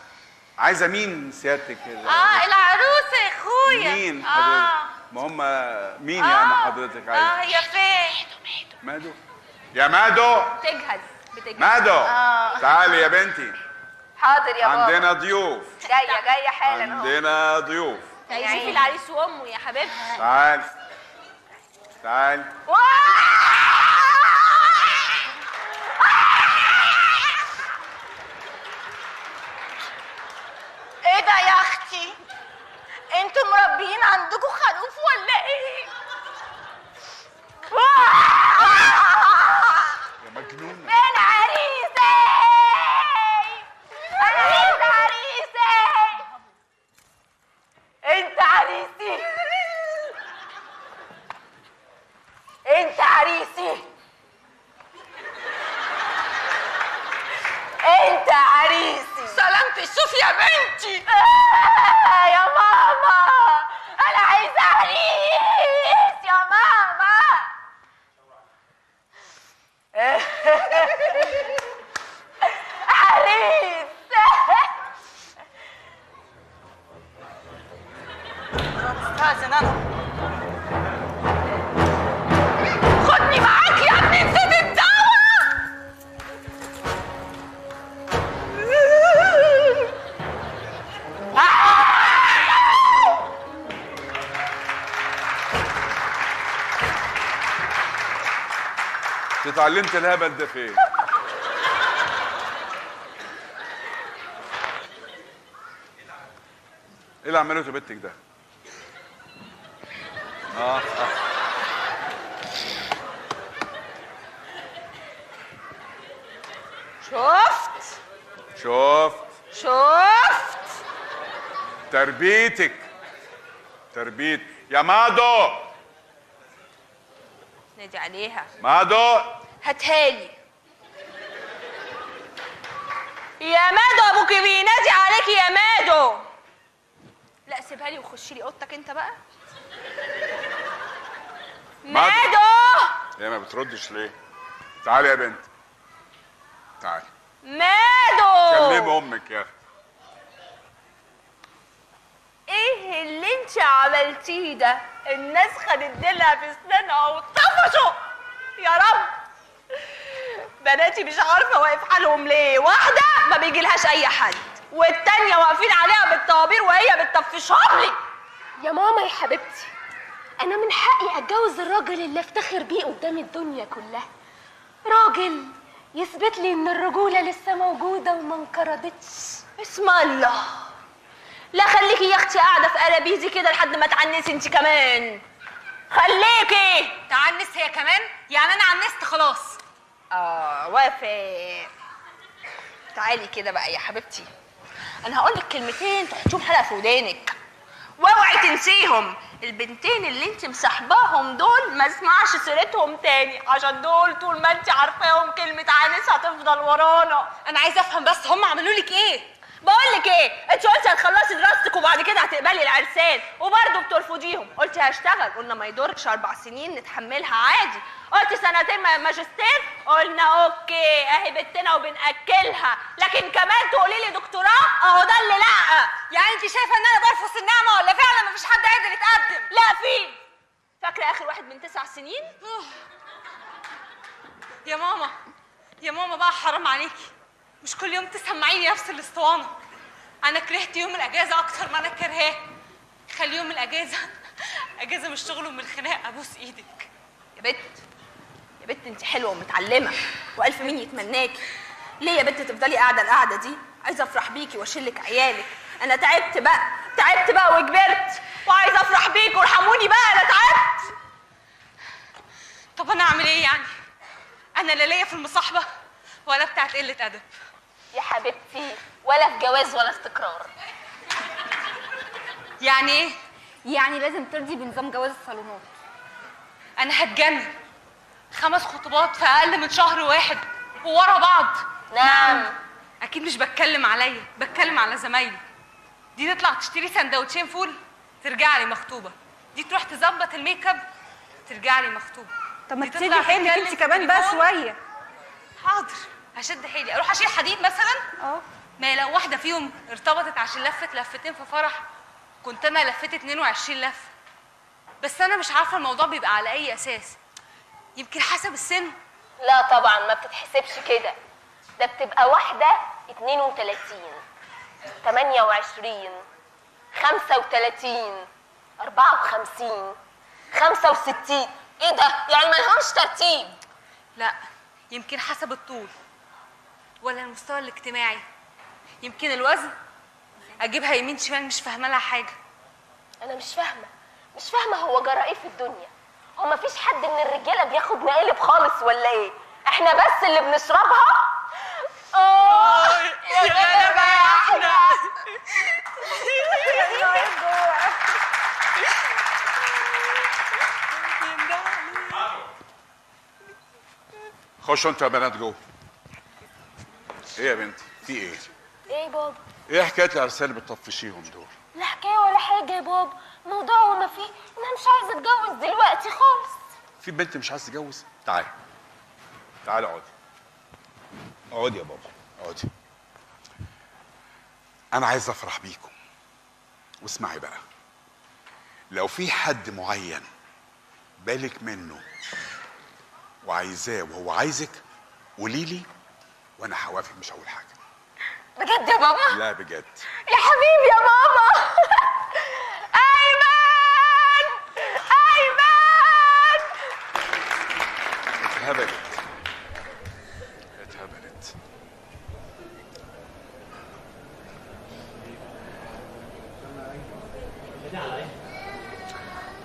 [SPEAKER 2] عايزه مين سيادتك كده؟
[SPEAKER 5] العروسه يا اخويا.
[SPEAKER 2] مين حضرتك؟ ما هم مين يعني حضرتك عايزه؟
[SPEAKER 5] هي فين؟
[SPEAKER 2] مادو. يا مادو.
[SPEAKER 1] بتجهز.
[SPEAKER 2] مادو. تعالي يا بنتي.
[SPEAKER 5] حاضر يا بابا.
[SPEAKER 2] عندنا ضيوف.
[SPEAKER 5] جايه حالا اهو.
[SPEAKER 2] عندنا ضيوف.
[SPEAKER 1] شوفي العريس وامه يا حبيبتي.
[SPEAKER 2] تعالي. تعالي.
[SPEAKER 5] ايه ده يا اختي؟ انتوا مربيين عندكم خروف ولا ايه؟
[SPEAKER 2] يا مجنونه.
[SPEAKER 5] فين عريسي؟ انا عايز عريسي. انت عريسي. انت عريسي. انت عريسي. سلامة الشوف يا بنتي. يا ماما انا عايزه عريس يا ماما. عريس. استاذن انا. خدني معاك يا ابني، نسيت الدواء.
[SPEAKER 2] اتعلمت الهبل ده فين؟ ايه اللي عملته بنتك ده؟
[SPEAKER 5] شفت
[SPEAKER 2] تربيتك. يا مادو.
[SPEAKER 5] نادي عليها.
[SPEAKER 2] مادو.
[SPEAKER 5] هاتهالي يا مادو، ابوك بينادي عليكي يا مادو.
[SPEAKER 1] لا سيبها لي وخشي لي اوضتك انت بقى.
[SPEAKER 5] مادو.
[SPEAKER 2] هي ما بتردش ليه؟ تعالي يا بنت. تعالي.
[SPEAKER 5] مادو.
[SPEAKER 2] كلمي امك يا اخي.
[SPEAKER 5] ايه اللي انت عملتيه ده؟ الناس خدت ديلها في اسنانها وطفشوا. يا رب بناتي مش عارفه واقف حالهم ليه. واحده ما بيجيلهاش اي حد، والتانيه واقفين عليها بالطوابير وهي بتطفشهم لي.
[SPEAKER 1] يا ماما يا حبيبتي، انا من حقي اتجوز الراجل اللي افتخر بيه قدام الدنيا كلها. راجل يثبت لي ان الرجوله لسه موجوده وما انقرضتش.
[SPEAKER 5] اسم الله. لا خليكي يا اختي قاعده في قلبيزي كده لحد ما تعنسي انت كمان. خليكي
[SPEAKER 3] تعنس هي كمان؟ يعني انا عنست خلاص.
[SPEAKER 5] وافق. تعالي كده بقى يا حبيبتي، انا هقول لك كلمتين تحطيهم حلقه في ودانك، واوعي تنسيهم. البنتين اللي انت مصاحباهم دول ما اسمعش سيرتهم تاني، عشان دول طول ما انت عارفاهم كلمه عانس هتفضل ورانا.
[SPEAKER 3] انا عايزه افهم بس هم عملوا لك ايه؟
[SPEAKER 5] بقول لك ايه، انت قلتي هتخلصي دراستك وبعد كده هتقبلي العرسان وبرضه بترفضيهم. قلتي هشتغل، قلنا ما يضرش 4 سنين نتحملها عادي. قلتي 2 ماجستير، قلنا اوكي اهي بنتنا وبناكلها. لكن كمان تقولي لي دكتوراه، اهو ده اللي لا.
[SPEAKER 3] يعني انت شايفه ان انا برفض النعمه ولا فعلا مفيش حد قادر يتقدم؟
[SPEAKER 5] لا في. فاكره اخر واحد من 9 سنين؟
[SPEAKER 3] يا ماما يا ماما بقى حرام عليكي، مش كل يوم تسمعيني نفس الاسطوانه. انا كرهت يوم الاجازه اكتر ما انا كرهاه. خلي يوم الاجازه اجازه من الشغل ومن الخناق. ابوس ايدك
[SPEAKER 5] يا بت انت حلوه ومتعلمه والف مين يتمناكي. ليه يا بت تفضلي قاعده القعده دي؟ عايزه افرح بيكي واشيلك عيالك. انا تعبت بقى وكبرت وعايزه افرح بيكي وارحموني بقى، انا تعبت.
[SPEAKER 3] طب انا اعمل ايه يعني؟ انا لا ليا في المصاحبه ولا بتاعت قله ادب
[SPEAKER 5] يا حبيبتي، ولا في جواز ولا استقرار.
[SPEAKER 3] يعني ايه؟
[SPEAKER 1] يعني لازم ترضي بنظام جواز الصالونات.
[SPEAKER 3] انا هتجنن. 5 خطوبات في اقل من شهر واحد وورا بعض.
[SPEAKER 5] نعم.
[SPEAKER 3] اكيد مش بتكلم عليا، بتكلم على زمايلي. دي تطلع تشتري سندوتشين فول ترجع لي مخطوبه، دي تروح تظبط الميك اب ترجع لي مخطوبه.
[SPEAKER 1] طب ما
[SPEAKER 3] دي
[SPEAKER 1] تسيبي
[SPEAKER 3] تطلع
[SPEAKER 1] حيلك
[SPEAKER 3] تتكلم
[SPEAKER 1] انت
[SPEAKER 3] في
[SPEAKER 1] كمان بقى
[SPEAKER 3] التليفون.
[SPEAKER 1] شويه.
[SPEAKER 3] حاضر هشد حيلي، اروح اشيل حديد مثلا. ما لو واحده فيهم ارتبطت عشان لفت لفتين في فرح، كنت انا لفيت 22 لفه. بس انا مش عارفه الموضوع بيبقى على اي اساس، يمكن حسب السن.
[SPEAKER 5] لا طبعا ما بتتحسبش كده، ده بتبقى واحدة 32 28 35 54 65. ايه ده؟ يعني ما لهمش ترتيب؟
[SPEAKER 3] لا، يمكن حسب الطول ولا المستوى الاجتماعي، يمكن الوزن. اجيبها يمين شمال مش فاهمه لها حاجه.
[SPEAKER 5] انا مش فاهمه هو جرى ايه في الدنيا؟ هو مفيش حد من الرجاله بياخد مقالب خالص ولا ايه؟ احنا بس اللي بنشربها؟ يا غلبة يا احنا.
[SPEAKER 2] خشوا انتوا يا بنات جوه. ايه يا بنتي؟ في ايه؟
[SPEAKER 5] ايه بابا؟
[SPEAKER 2] ايه حكايه العرسان اللي بتطفشيهم دول؟
[SPEAKER 5] لا حكايه ولا حاجه يا بابا، الموضوع وما فيه انا مش عايزه اتجوز دلوقتي خالص.
[SPEAKER 2] في بنت مش عايز تتجوز؟ تعالي تعالي اقعدي. اقعدي يا بابا اقعدي. انا عايز افرح بيكم. واسمعي بقى، لو في حد معين بالك منه وعايزاه وهو عايزك قولي لي وانا هوافق، مش هقول حاجه.
[SPEAKER 5] بجد يا بابا؟
[SPEAKER 2] لا بجد
[SPEAKER 5] يا حبيبي يا بابا. ايمن ايمن.
[SPEAKER 2] اتهبلت.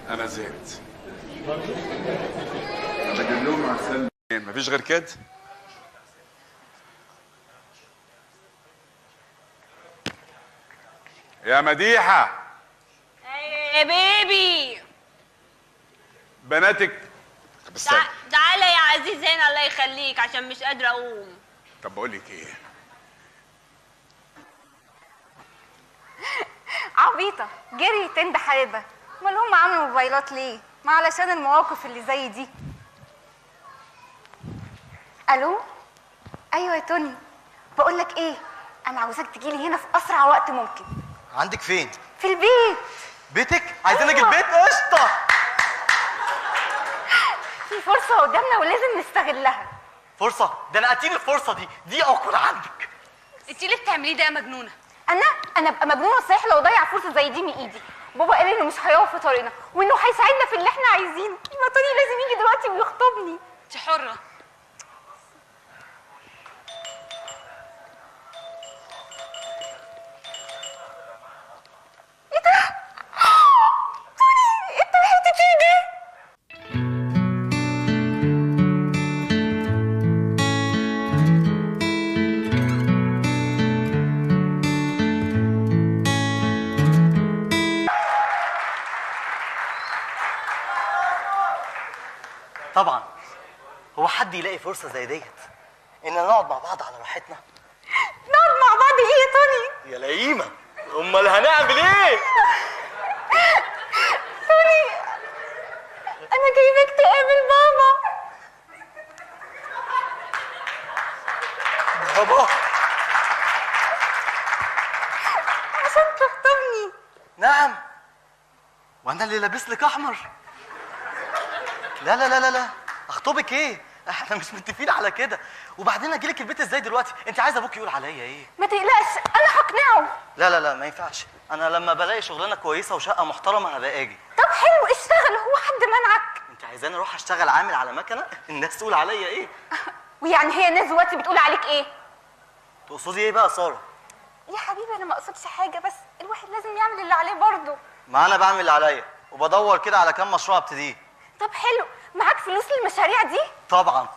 [SPEAKER 2] انا زهقت. بجيب لهم عسل. مفيش غير كده. يا مديحة.
[SPEAKER 5] يا بيبي.
[SPEAKER 2] بناتك. طب استنى.
[SPEAKER 5] تعالى يا عزيز هنا الله يخليك عشان مش قادرة اقوم.
[SPEAKER 2] طب بقول لك ايه؟
[SPEAKER 1] عبيطه جري تند حالبه. امال هم عملوا موبايلات ليه؟ ما علشان المواقف اللي زي دي. الو. ايوه يا توني، بقول لك ايه، انا عاوزاك تجيلي هنا في اسرع وقت ممكن.
[SPEAKER 4] عندك فين؟
[SPEAKER 1] في البيت.
[SPEAKER 4] بيتك؟ عايزين اجي البيت؟ قشطه.
[SPEAKER 1] في فرصه قدامنا ولازم نستغلها.
[SPEAKER 4] فرصه؟ ده انا اتيني الفرصه دي اكون عندك.
[SPEAKER 3] انت ليه بتعمليه ده يا مجنونه؟
[SPEAKER 1] انا ابقى مجنونه صحيح لو ضيع فرصه زي دي من ايدي. بابا قال انه مش هيقف في طريقنا وانه هيساعدنا في اللي احنا عايزينه. يبقى توني لازم يجي دلوقتي ويخطبني.
[SPEAKER 3] انت حره.
[SPEAKER 1] ايه ده؟ توني انت لحقت تيجي؟
[SPEAKER 4] طبعا هو حد يلاقي فرصه زي ديت اننا نقعد مع بعض على راحتنا؟
[SPEAKER 1] نقعد مع بعض ايه يا توني؟
[SPEAKER 4] يا لئيمه، امال هنعمل ايه؟
[SPEAKER 1] توني انا جايبك تقابل بابا.
[SPEAKER 4] بابا
[SPEAKER 1] عشان تخطبني.
[SPEAKER 4] نعم. وانا اللي لابس لك احمر؟ لا لا لا لا لا، اخطبك ايه؟ احنا مش متفقين على كده. وبعدين اجي لك البيت ازاي دلوقتي؟ انت عايزه ابوك يقول عليا ايه؟
[SPEAKER 1] ما تقلقش انا هقنعه.
[SPEAKER 4] لا لا لا ما ينفعش، انا لما بلاقي شغلانه كويسه وشقه محترمه هبقى اجي.
[SPEAKER 1] طب حلو اشتغل، هو حد منعك؟
[SPEAKER 4] انت عايزاني اروح اشتغل عامل على مكنه؟ الناس تقول عليا ايه؟
[SPEAKER 1] ويعني هي الناس دلوقتي بتقول عليك ايه؟
[SPEAKER 4] تقصدي ايه بقى يا ساره؟
[SPEAKER 1] يا حبيبي انا ما اقصدش حاجه، بس الواحد لازم يعمل اللي عليه برضه.
[SPEAKER 4] ما انا بعمل اللي عليا وبدور كده على كام مشروع ابتديه.
[SPEAKER 1] طب حلو، معاك فلوس للمشاريع دي؟
[SPEAKER 4] طبعا.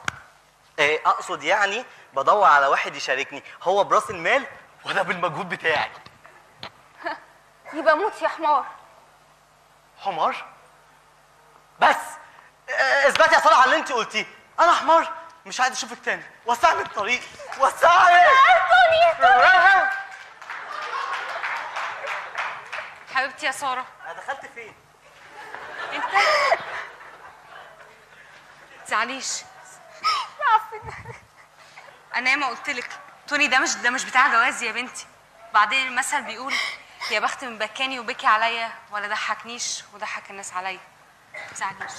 [SPEAKER 4] اقصد يعني بدور على واحد يشاركني، هو براس المال وانا بالمجهود بتاعي.
[SPEAKER 1] يبقى موت يا حمار.
[SPEAKER 4] حمار؟ بس اثبتي يا ساره على اللي انت قلتيه. انا حمار مش عايز اشوفك تاني. وسعني الطريق، وسعني.
[SPEAKER 3] حبيبتي يا ساره،
[SPEAKER 4] انا دخلت فين؟
[SPEAKER 3] انت تزعليش. انا ياما قلت لك توني ده مش بتاع جواز يا بنتي. بعدين المثل بيقول يا بخت من بكاني وبكي عليا ولا ضحكنيش وضحك الناس عليا. تزعليش.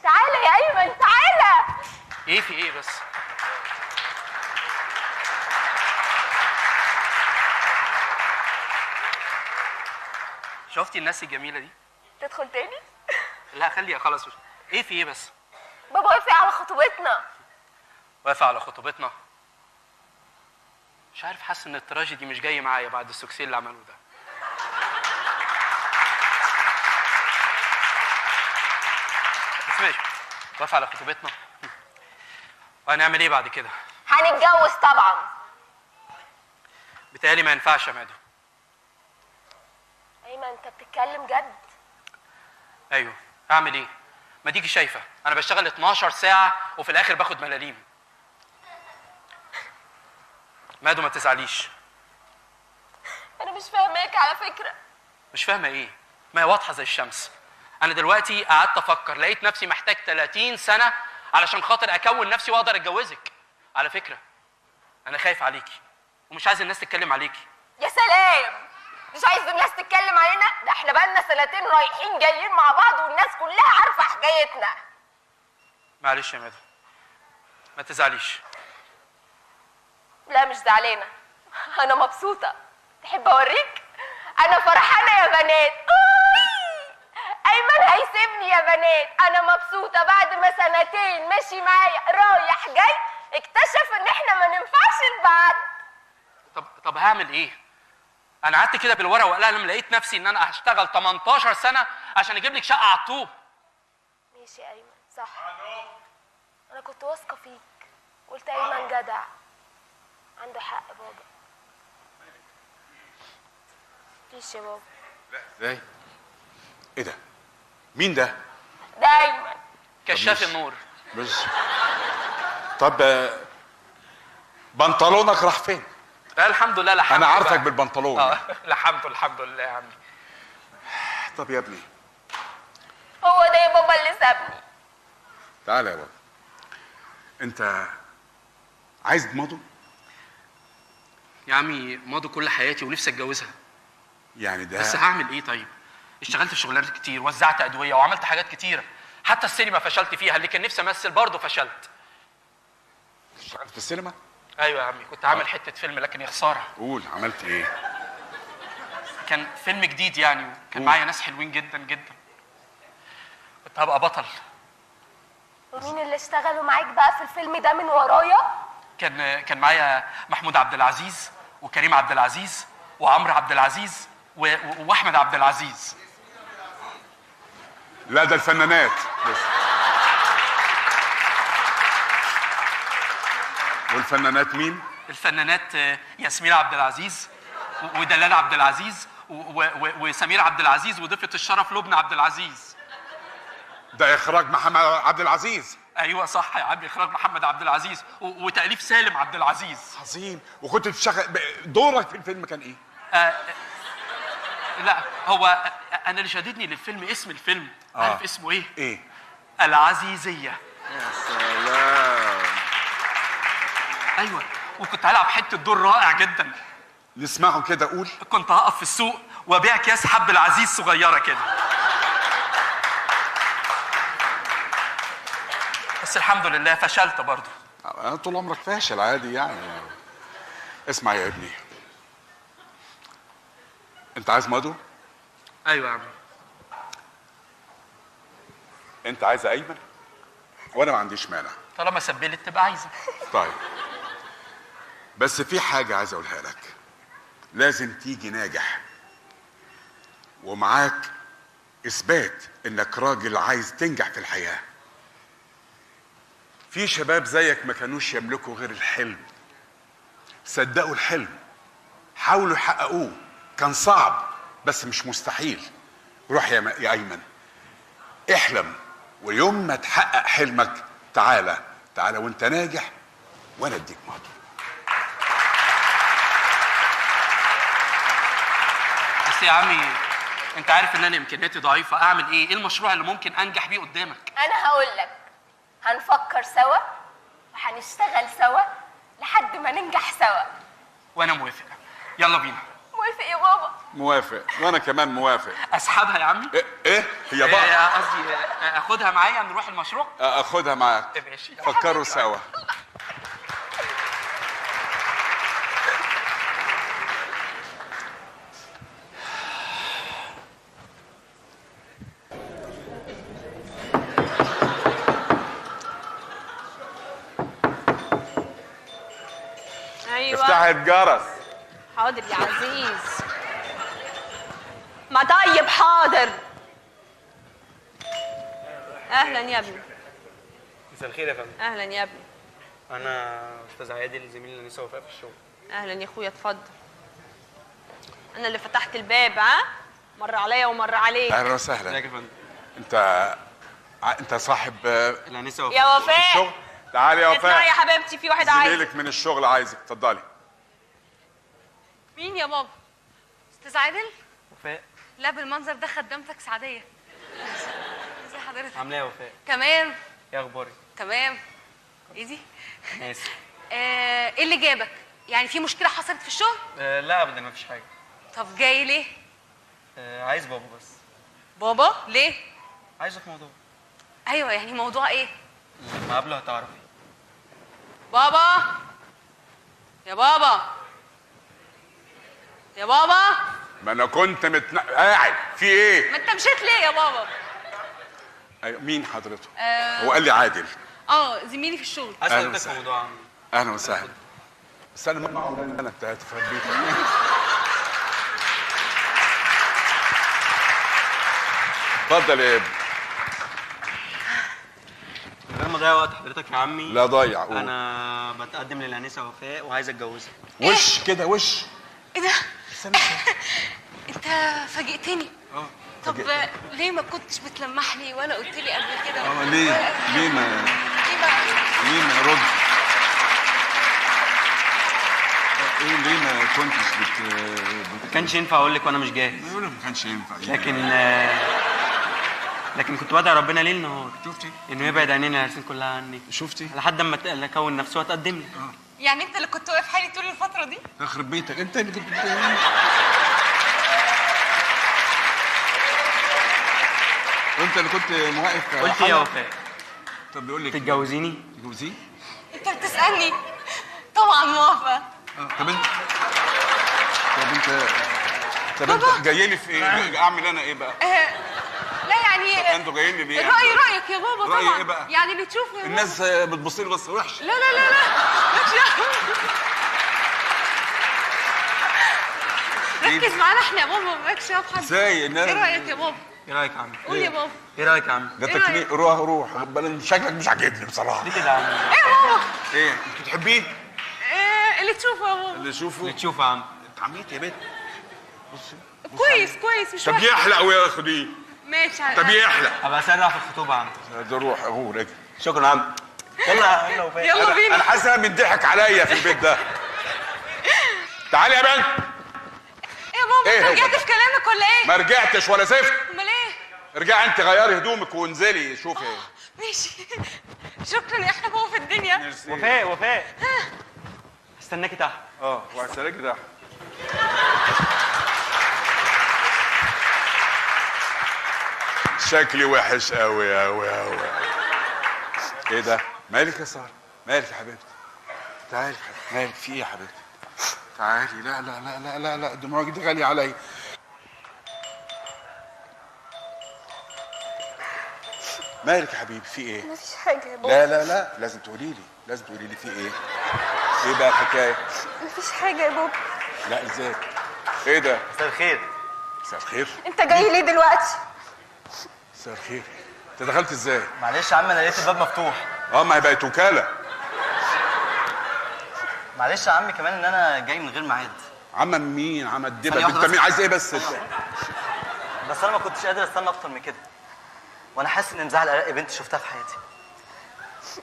[SPEAKER 5] تعالى يا ايمن تعالى.
[SPEAKER 6] ايه في ايه بس؟ شفتي الناس الجميله دي؟
[SPEAKER 5] تدخل تاني؟
[SPEAKER 6] لا خليها خلاص. ايه في ايه بس؟
[SPEAKER 5] بابا وافق على خطوبتنا.
[SPEAKER 6] وافق على خطوبتنا؟ مش عارف، حاسس ان التراجيدي مش جاي معايا بعد السكسي اللي عملوه ده. بس ماشي، وافق على خطوبتنا. وهنعمل ايه بعد كده؟
[SPEAKER 5] هنتجوز طبعا.
[SPEAKER 6] بيتهيألي ما ينفعش يا مادو.
[SPEAKER 5] ايمن انت بتتكلم جد؟
[SPEAKER 6] ايوه، اعمل ايه؟ ما ديكي شايفه انا بشتغل 12 ساعه وفي الاخر باخد ملاليم. مادو ما تزعليش.
[SPEAKER 5] انا مش فاهماك على فكره.
[SPEAKER 6] مش فاهمه ايه؟ ما هي واضحه زي الشمس. انا دلوقتي قعدت افكر، لقيت نفسي محتاج 30 سنه علشان خاطر اكون نفسي واقدر اتجوزك. على فكره انا خايف عليكي ومش عايز الناس تتكلم عليكي.
[SPEAKER 5] يا سلام، مش عايز الناس تتكلم علينا؟ ده احنا بقالنا سنتين رايحين جايين مع بعض والناس كلها عارفه حكايتنا.
[SPEAKER 6] معلش يا مادو ما تزعليش.
[SPEAKER 5] لا مش زعلانه، انا مبسوطه. تحب اوريك؟ انا فرحانه يا بنات. ايمن هيسيبني يا بنات. انا مبسوطه بعد ما سنتين ماشي معايا رايح جاي اكتشف ان احنا ما ننفعش لبعض.
[SPEAKER 6] طب هعمل ايه؟ انا قعدت كده بالورقه والقلم لقيت نفسي ان انا هشتغل 18 سنه عشان اجيب لك شقه على الطوب.
[SPEAKER 5] ماشي يا ايمن صح. انا كنت واثقه فيك. قلت ايمن جدع عنده حق بابا. مفيش يا بابا.
[SPEAKER 2] لا ازاي؟ ايه ده؟ مين ده؟
[SPEAKER 5] ده ايمن
[SPEAKER 6] كشاف النور.
[SPEAKER 2] بس طب بنطلونك راح فين؟
[SPEAKER 6] لا الحمد لله لحمته.
[SPEAKER 2] انا عارفك بالبنطلون.
[SPEAKER 6] لحمته الحمد لله يا عمي.
[SPEAKER 2] طب يا ابني
[SPEAKER 5] هو ده يا بابا اللي سابني.
[SPEAKER 2] تعالى يا بابا. انت عايز ماضو؟
[SPEAKER 6] يا عمي ماضي كل حياتي ونفسي اتجوزها.
[SPEAKER 2] يعني ده
[SPEAKER 6] بس هعمل ايه طيب؟ اشتغلت في شغلانات كتير، وزعت ادويه وعملت حاجات كتيره، حتى السينما فشلت فيها، اللي كان نفسي امثل برضه فشلت.
[SPEAKER 2] اشتغلت في السينما؟
[SPEAKER 6] ايوه يا عمي، كنت عامل حته فيلم لكن يا خساره.
[SPEAKER 2] قول عملت ايه؟
[SPEAKER 6] كان فيلم جديد يعني، وكان معايا ناس حلوين جدا جدا. كنت هبقى بطل.
[SPEAKER 5] ومين اللي اشتغلوا معاك بقى في الفيلم ده من ورايا؟
[SPEAKER 6] كان معايا محمود عبد العزيز وكريم عبد العزيز وعمرو عبد العزيز واحمد عبد العزيز.
[SPEAKER 2] لا ده الفنانات بس. والفنانات مين؟
[SPEAKER 6] الفنانات ياسمين عبد العزيز ودلال عبد العزيز وسمير عبد العزيز وضيفة الشرف لبنى عبد العزيز.
[SPEAKER 2] ده اخراج محمد عبد العزيز.
[SPEAKER 6] ايوه صح يا عمي، اخراج محمد عبد العزيز وتاليف سالم عبد العزيز.
[SPEAKER 2] عظيم. وكنت بتشتغل دورك في الفيلم كان ايه؟
[SPEAKER 6] لا هو انا اللي شددني للفيلم اسم الفيلم. عارف اسمه ايه؟
[SPEAKER 2] ايه؟
[SPEAKER 6] العزيزيه.
[SPEAKER 2] يا سلام.
[SPEAKER 6] ايوه، وكنت هلعب حته دور رائع جدا.
[SPEAKER 2] نسمعه كده قول.
[SPEAKER 6] كنت هقف في السوق وابيع اكياس حب العزيز صغيره كده. بس الحمد لله فشلت برضه.
[SPEAKER 2] انا طول عمرك فاشل عادي يعني. اسمع يا ابني، انت عايز مادو؟
[SPEAKER 6] ايوه يا عم.
[SPEAKER 2] انت عايزه ايمن وانا ما عنديش مانع
[SPEAKER 6] طالما سبلت تبقى عايزه.
[SPEAKER 2] طيب بس في حاجه عايز اقولها لك. لازم تيجي ناجح ومعاك اثبات انك راجل عايز تنجح في الحياه. في شباب زيك ما كانوش يملكوا غير الحلم، صدقوا الحلم حاولوا يحققوه، كان صعب بس مش مستحيل. روح يا ايمن احلم، ويوم ما تحقق حلمك تعالى وانت ناجح وانا اديك مهر.
[SPEAKER 6] بس يا عمي انت عارف ان انا امكانياتي ضعيفه، اعمل ايه؟ ايه المشروع اللي ممكن انجح بيه قدامك؟
[SPEAKER 5] انا هقول لك، هنفكر سوا وهنشتغل سوا لحد ما ننجح سوا.
[SPEAKER 6] وانا موافق، يلا بينا.
[SPEAKER 5] موافق يا بابا؟
[SPEAKER 2] موافق، وانا كمان موافق.
[SPEAKER 6] اسحبها يا عمي؟
[SPEAKER 2] ايه هي بقى؟
[SPEAKER 6] قصدي اخدها معايا نروح المشروع؟
[SPEAKER 2] اخدها معاك.
[SPEAKER 6] ماشي،
[SPEAKER 2] فكروا سوا.
[SPEAKER 5] ايوه
[SPEAKER 2] افتحي الجرس.
[SPEAKER 5] حاضر يا عزيز. ما طيب حاضر. اهلا يا ابني.
[SPEAKER 8] مساء الخير يا فندم.
[SPEAKER 5] اهلا يا ابني.
[SPEAKER 8] انا استاذ عادل زميلي الانسه وفاء في الشغل.
[SPEAKER 5] اهلا يا اخويا، اتفضل. انا اللي فتحت الباب، ها؟ مر عليا ومر عليك.
[SPEAKER 2] اهلا وسهلا.
[SPEAKER 8] ازيك يا فندم؟
[SPEAKER 2] انت صاحب
[SPEAKER 8] الانسه وفاء.
[SPEAKER 5] يا وفاء
[SPEAKER 2] الشغل؟ تعالي يا وفاء.
[SPEAKER 5] اسمعي يا حبيبتي، في واحد عايز.
[SPEAKER 2] زميلك من الشغل عايزك، اتفضلي.
[SPEAKER 3] مين يا بابا؟ استاذ عادل؟
[SPEAKER 8] وفاء.
[SPEAKER 3] لا بالمنظر ده خدامتك سعديه. ازي حضرتك؟
[SPEAKER 8] عامله ايه يا وفاء؟
[SPEAKER 3] تمام.
[SPEAKER 8] ايه اخبارك؟
[SPEAKER 3] تمام. ايه دي؟
[SPEAKER 8] ماشي.
[SPEAKER 3] ايه اللي جابك؟ يعني في مشكله حصلت في الشغل؟
[SPEAKER 8] لا ابدا مفيش حاجه.
[SPEAKER 3] طب جاي ليه؟
[SPEAKER 8] عايز بابا بس.
[SPEAKER 3] بابا ليه؟
[SPEAKER 8] عايزه في موضوع.
[SPEAKER 3] ايوه يعني موضوع ايه؟
[SPEAKER 8] لما اقابله هتعرفي.
[SPEAKER 3] بابا يا بابا يا بابا.
[SPEAKER 2] ما انا كنت قاعد في ايه؟
[SPEAKER 3] ما انت مشيت ليه يا بابا؟
[SPEAKER 2] أيوة. مين حضرته؟ هو قال لي عادل.
[SPEAKER 3] زميلي في الشغل.
[SPEAKER 8] عايز
[SPEAKER 2] أهلا
[SPEAKER 8] اقول لك
[SPEAKER 2] وسهلا.
[SPEAKER 8] موضوع عام.
[SPEAKER 2] اهلا وسهلا. بس انا انا بتاعت فربيت. اتفضل يا ابني.
[SPEAKER 8] من غير ما اضيع وقت حضرتك يا عمي.
[SPEAKER 2] لا ضيع. قول.
[SPEAKER 8] انا بتقدم للانسه وفاء وعايز اتجوزها.
[SPEAKER 2] وش كده وش.
[SPEAKER 3] ايه ده؟
[SPEAKER 2] استنى.
[SPEAKER 3] انت فاجئتني. طب ليه ما كنتش بتلمح لي ولا قلت لي قبل كده؟
[SPEAKER 2] ليه؟ ليه ما رد؟ ليه ما كنتش
[SPEAKER 8] ما كانش ينفع اقول لك وانا مش جاهز.
[SPEAKER 2] ما كانش ينفع.
[SPEAKER 8] لكن كنت بدعي ربنا ليل نهار.
[SPEAKER 2] شفتي؟
[SPEAKER 8] انه يبعد عينينا العرسين كلها عني.
[SPEAKER 2] شفتي؟
[SPEAKER 8] لحد اما اكون نفسي واتقدم لي.
[SPEAKER 3] يعني انت اللي كنت واقف حالي طول الفتره دي؟
[SPEAKER 2] يخرب بيتك، انت اللي كنت وانت اللي كنت موقف.
[SPEAKER 8] قلت يا وفاء
[SPEAKER 2] طب بيقول لك
[SPEAKER 8] تتجوزيني؟
[SPEAKER 2] تتجوزيه؟
[SPEAKER 3] انت بتسالني؟ طبعا موافقه.
[SPEAKER 2] طب انت جاي لي في ايه؟ اعمل انا ايه بقى؟
[SPEAKER 3] لا يعني
[SPEAKER 2] انتوا جايين لي ليه؟
[SPEAKER 3] رايك يا بابا طبعا.
[SPEAKER 2] رأيي ايه بقى؟
[SPEAKER 3] يعني اللي تشوفه يا
[SPEAKER 2] الناس بتبص لي بصه وحشه.
[SPEAKER 3] لا لا لا لا ركز معانا احنا يا بابا، مالكش يا حد.
[SPEAKER 2] ازاي؟
[SPEAKER 3] ايه رايك يا بابا؟
[SPEAKER 8] ايه رايك يا عم؟
[SPEAKER 3] قول يا بابا.
[SPEAKER 8] ايه رايك يا عم؟
[SPEAKER 2] ده
[SPEAKER 3] إيه
[SPEAKER 2] تكنيك. روح شكلك مش عاجبني بصراحه.
[SPEAKER 8] ليه كده يا عم؟
[SPEAKER 3] ايه يا بابا؟
[SPEAKER 2] ايه انت بتحبيه؟
[SPEAKER 3] اللي تشوفه يا بابا.
[SPEAKER 2] اللي شوفه.
[SPEAKER 8] اللي تشوفه يا عم.
[SPEAKER 2] انت عميت يا بنت. بصي
[SPEAKER 3] كويس مش
[SPEAKER 2] طب
[SPEAKER 3] وحش.
[SPEAKER 2] يحلق وياخديه.
[SPEAKER 3] ماشي.
[SPEAKER 2] طب يحلق.
[SPEAKER 8] ابقى اسرع في الخطوبه يا عم.
[SPEAKER 2] ده روح اهو راجل.
[SPEAKER 8] شكرا يا عم. يلا وفاء.
[SPEAKER 3] يلا بينا.
[SPEAKER 2] انا حاسس انها بتضحك عليا في البيت ده. تعالي يا بنت.
[SPEAKER 3] ايه يا بابا؟
[SPEAKER 2] إيه
[SPEAKER 3] انت
[SPEAKER 2] هو؟
[SPEAKER 3] رجعت في كلامك ولا ايه؟
[SPEAKER 2] ما رجعتش ولا زفت.
[SPEAKER 3] امال ايه؟
[SPEAKER 2] ارجعي انت غيري هدومك وانزلي شوفي.
[SPEAKER 3] ماشي. شكرا يا احلى بابا في الدنيا.
[SPEAKER 8] وفاء استناكي تحت.
[SPEAKER 2] وهستناكي تحت. شكلي وحش قوي. ايه ده؟ مالك يا ساره؟ مالك يا حبيبتي؟ تعالي. مالك في ايه يا حبيبتي؟ تعالي. لا لا لا لا لا لا، دموعك دي غاليه عليا. مالك يا حبيبي في ايه؟
[SPEAKER 5] مفيش حاجه يا بابا.
[SPEAKER 2] لا لازم تقولي لي في ايه؟ ايه بقى الحكايه؟
[SPEAKER 5] مفيش حاجه يا بابا.
[SPEAKER 2] لا ازاي؟ ايه ده؟
[SPEAKER 8] مساء الخير.
[SPEAKER 2] مساء الخير.
[SPEAKER 5] انت جاي ليه دلوقتي؟
[SPEAKER 2] مساء الخير. انت دخلت ازاي؟
[SPEAKER 4] معلش يا عم انا لقيت الباب مفتوح.
[SPEAKER 2] ما هي بقت وكاله.
[SPEAKER 4] معلش يا عم كمان ان انا جاي من غير ميعاد.
[SPEAKER 2] عمل مين؟ عمل الدبل.
[SPEAKER 4] ثانية واحدة
[SPEAKER 2] انت
[SPEAKER 4] بس.
[SPEAKER 2] مين عايز ايه بس؟
[SPEAKER 4] بس انا ما كنتش قادر استنى اكتر من كده، وانا حاسس ان مزعل ارق بنت شفتها في حياتي.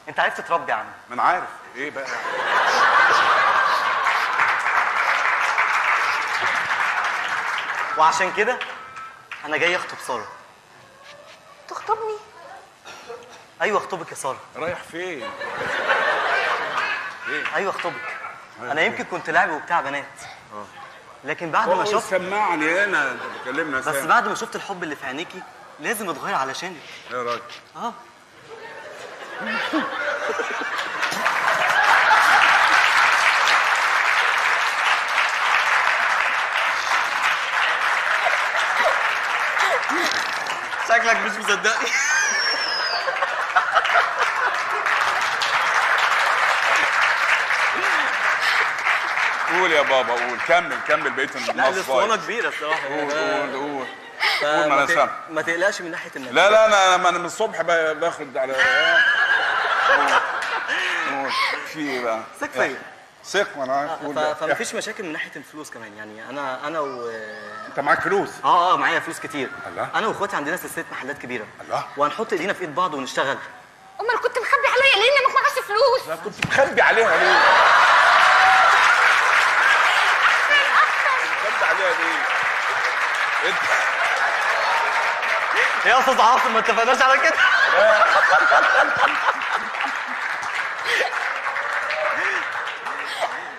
[SPEAKER 4] انت عرفت تربي يا عم.
[SPEAKER 2] ما انا عارف ايه بقى.
[SPEAKER 4] وعشان كده انا جاي اخطب ساره.
[SPEAKER 5] تخطبني؟
[SPEAKER 4] ايوه اخطبك يا ساره.
[SPEAKER 2] رايح فين؟
[SPEAKER 4] ايوه اخطبك. انا يمكن كنت لاعب وبتاع بنات، لكن بعد ما شفت
[SPEAKER 2] سمعني هنا انت بتكلمنا
[SPEAKER 4] بس بعد ما شفت الحب اللي في عينيكي لازم اتغير علشانك.
[SPEAKER 2] يا راجل
[SPEAKER 4] شكلك مش مصدقني.
[SPEAKER 2] قول يا بابا قول. كمل بقيه النص.
[SPEAKER 4] لا الاسطوانه كبيره الصراحه.
[SPEAKER 2] قول ما انا سامع.
[SPEAKER 4] ما تقلقش من ناحيه النبي.
[SPEAKER 2] لا انا من الصبح باخد على قول في ايه بقى؟
[SPEAKER 4] ثق فيا.
[SPEAKER 2] ثق وانا عارف.
[SPEAKER 4] فمفيش مشاكل من ناحيه الفلوس كمان، يعني انا
[SPEAKER 2] انت معاك فلوس؟
[SPEAKER 4] معايا فلوس كتير.
[SPEAKER 2] الله.
[SPEAKER 4] انا واخواتي عندنا سلسله محلات كبيره.
[SPEAKER 2] الله.
[SPEAKER 4] وهنحط ايدينا في ايد بعض ونشتغل.
[SPEAKER 5] امال كنت مخبي عليا ليه انك معكش فلوس؟
[SPEAKER 2] لا كنت مخبي عليها ليه؟ مخبي عليها ليه؟ انت
[SPEAKER 4] يا استاذ عاصم ما اتفقناش على كده.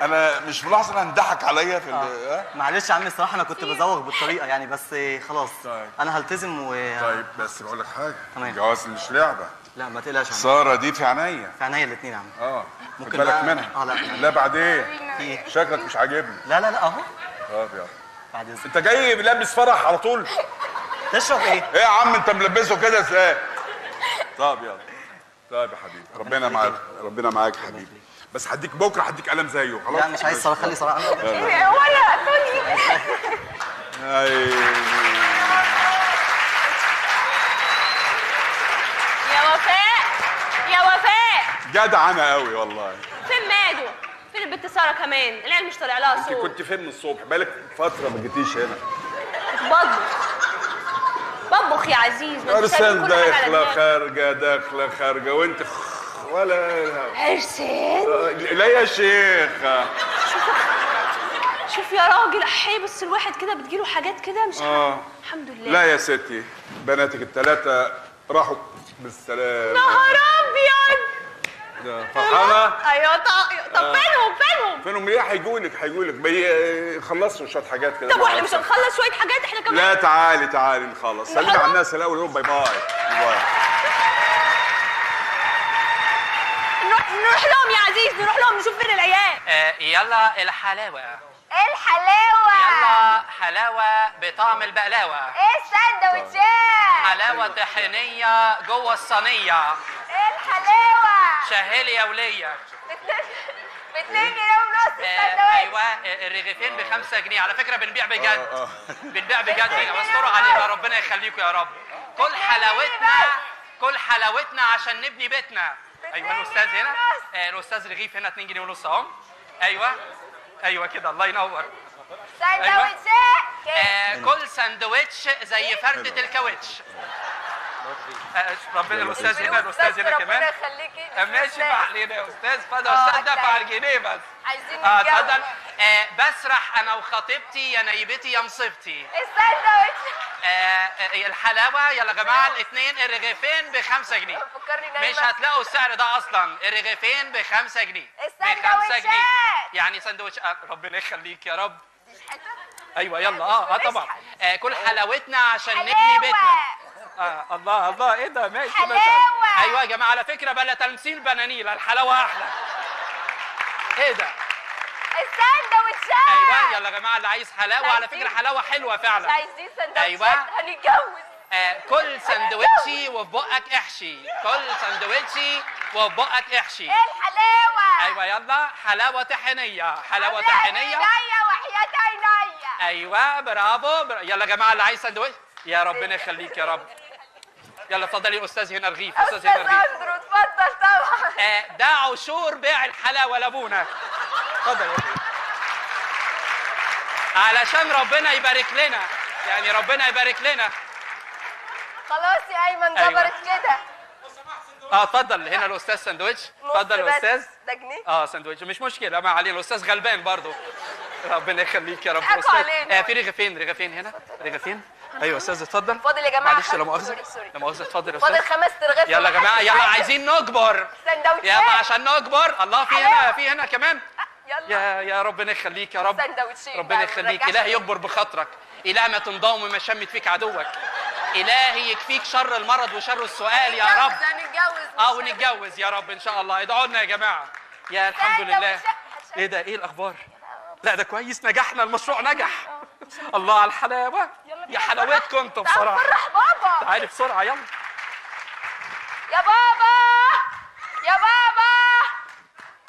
[SPEAKER 2] انا مش ملاحظ ان انضحك عليا في
[SPEAKER 4] معلش يا عمي الصراحه انا كنت بزوغ بالطريقه يعني، بس خلاص.
[SPEAKER 2] طيب.
[SPEAKER 4] انا هلتزم
[SPEAKER 2] طيب بس بقول لك حاجه.
[SPEAKER 4] تمام.
[SPEAKER 2] الجواز مش لعبه.
[SPEAKER 4] لا ما تقلقش يا عم.
[SPEAKER 2] ساره دي في عينيا.
[SPEAKER 4] في عينيا الاثنين يا عم.
[SPEAKER 2] خد
[SPEAKER 4] ممكن
[SPEAKER 2] بالك
[SPEAKER 4] بقى-
[SPEAKER 2] منها.
[SPEAKER 4] لا
[SPEAKER 2] لا بعدين
[SPEAKER 4] ايه؟
[SPEAKER 2] شكلك مش عاجبني.
[SPEAKER 4] لا اهو.
[SPEAKER 2] طب يلا
[SPEAKER 4] بعد اذنك.
[SPEAKER 2] انت جاي لابس فرح على طول؟
[SPEAKER 4] تشرب ايه؟
[SPEAKER 2] ايه يا عم انت ملبسه كده ازاي؟ طب يلا. طيب يا حبيبي ربنا معاك. ربنا معاك يا حبيبي. بس هديك بكره هديك قلم زيه خلاص.
[SPEAKER 4] لا مش عايز صراحه، خلي صراحه.
[SPEAKER 5] ولا توني.
[SPEAKER 3] يا وفاء
[SPEAKER 2] جدع انا قوي والله.
[SPEAKER 3] فين مادو؟ فين البنت ساره كمان؟ العيال مش طالع لها
[SPEAKER 2] انت
[SPEAKER 3] صوت.
[SPEAKER 2] كنت فين من الصبح؟ بقالك فتره ما جيتيش هنا.
[SPEAKER 3] بطبخ يا عزيز. ما انت
[SPEAKER 2] ارسل
[SPEAKER 3] شايف كل حاجة على
[SPEAKER 2] داخله
[SPEAKER 3] دماغك.
[SPEAKER 2] خارجه وانت ولا
[SPEAKER 3] ارسل.
[SPEAKER 2] لا يا شيخ.
[SPEAKER 3] شوف يا راجل احيه بس الواحد كده بتجيله حاجات كده مش الحمد لله.
[SPEAKER 2] لا يا ستي بناتك الثلاثه راحوا بالسلام.
[SPEAKER 3] نهار ابيض.
[SPEAKER 2] فرحانه؟
[SPEAKER 3] ايوه طب
[SPEAKER 2] فينهم ليه؟ هيجولك بيخلصوا شويه حاجات كده.
[SPEAKER 3] طب واحنا مش هنخلص شويه حاجات احنا كمان؟
[SPEAKER 2] لا تعالي نخلص. سلمي على الناس الاول. يوم باي.
[SPEAKER 3] نروح لهم يا عزيز، نروح لهم نشوف فين العيال.
[SPEAKER 6] يلا الحلاوه.
[SPEAKER 5] ايه الحلاوه؟
[SPEAKER 6] يلا حلاوه بطعم البقلاوه.
[SPEAKER 5] ايه السندوتشات؟
[SPEAKER 6] حلاوه طحينيه جوه الصينيه.
[SPEAKER 5] ايه الحلاوه؟
[SPEAKER 6] شهالي يا وليه.
[SPEAKER 5] ب2 جنيه ونص السندوتش.
[SPEAKER 6] ايوه الرغيفين ب5 جنيه على فكره. بنبيع بجد. بنبيع بجد. استروا علينا ربنا يخليكم يا رب. كل حلاوتنا عشان نبني بيتنا. ايوه الاستاذ هنا. الاستاذ رغيف هنا 2 جنيه ونص اهو. ايوه كده الله ينور.
[SPEAKER 5] سندوتشات.
[SPEAKER 6] كل سندوتش زي فردة الكاوتش. ربنا الاستاذ هنا كمان.
[SPEAKER 5] ربنا يخليكي.
[SPEAKER 6] ماشي ما علينا يا استاذ. فضل استاذ دفع الجنيه بس.
[SPEAKER 5] عايزين نتجوز.
[SPEAKER 6] اتفضل. بسرح انا وخطيبتي يا نيبتي يا مصيبتي.
[SPEAKER 5] السندوتش.
[SPEAKER 6] الحلاوه يلا يا جماعه الاثنين الرغيفين ب5 جنيه.
[SPEAKER 5] فكرني نايمة.
[SPEAKER 6] مش هتلاقوا السعر ده اصلا. الرغيفين ب5 جنيه.
[SPEAKER 5] السندوتشات.
[SPEAKER 6] يعني سندوتش. ربنا يخليك يا رب. ايوه يلا طبعا. كل حلاوتنا عشان نبني بيتنا. الله ايه ده ماشي.
[SPEAKER 5] حلاوه.
[SPEAKER 6] ايوه يا جماعه على فكره بلا تمثيل بنانيل الحلاوه احلى. ايه ده؟
[SPEAKER 5] السندوتشات.
[SPEAKER 6] ايوه يلا يا جماعه اللي عايز حلاوه على فكره حلاوه حلوه فعلا.
[SPEAKER 5] مش عايزين سندوتشات.
[SPEAKER 6] أيوة.
[SPEAKER 5] هنتجوز.
[SPEAKER 6] كل سندوتشي وفي بقك احشي. كل سندوتشي وفي بقك احشي.
[SPEAKER 5] ايه الحلاوه؟
[SPEAKER 6] ايوه يلا حلاوه طحينيه. حلاوه
[SPEAKER 5] عاملة
[SPEAKER 6] طحينيه.
[SPEAKER 5] عينيا وحياة عينيا.
[SPEAKER 6] ايوه برافو. يلا يا جماعه اللي عايز سندوتش يا ربنا يخليك يا رب. يلا اتفضلي يا استاذ هنا رغيف.
[SPEAKER 5] استاذ اندرو اتفضل طبعا.
[SPEAKER 6] ده عشور بيع الحلاوه لابونا. اتفضل يا علشان ربنا يبارك لنا، يعني ربنا يبارك لنا.
[SPEAKER 5] خلاص يا ايمن
[SPEAKER 6] أيوة.
[SPEAKER 5] جبرت كده.
[SPEAKER 6] اتفضل هنا الاستاذ ساندوتش. اتفضل يا استاذ.
[SPEAKER 5] ده جنيه؟
[SPEAKER 6] ساندوتش مش مشكله، ما علينا، الاستاذ غلبان برضه. ربنا يخليك يا رب.
[SPEAKER 5] حكوا علينا.
[SPEAKER 6] في رغيفين هنا، رغيفين. ايوه استاذ اتفضل.
[SPEAKER 5] فاضل يا جماعه.
[SPEAKER 6] معلش لا مؤاخذه، لا مؤاخذه. اتفضل يا استاذ.
[SPEAKER 5] فاضل 5 رغيف.
[SPEAKER 6] يلا يا جماعه يلا، عايزين نجبر.
[SPEAKER 5] سندوتشات.
[SPEAKER 6] يلا عشان نجبر. الله، في هنا كمان.
[SPEAKER 5] يلا
[SPEAKER 6] يا ربنا يخليك يا رب.
[SPEAKER 5] سندوتشين.
[SPEAKER 6] ربنا يخليك. الهي يجبر بخاطرك. إله ما تنضم وما شمت فيك عدوك. إلهي يكفيك شر المرض وشر السؤال يا رب.
[SPEAKER 5] نتجوز.
[SPEAKER 6] ونتجوز يا رب ان شاء الله. ادعوا لنا يا جماعه. يا الحمد لله. ايه ده؟ ايه الاخبار؟ لا ده كويس، نجحنا، المشروع نجح. الله على الحلاوه. يا حلاوتكم انتوا بصراحه.
[SPEAKER 5] فرح بابا.
[SPEAKER 6] تعالي بسرعه يلا.
[SPEAKER 5] يا بابا يا بابا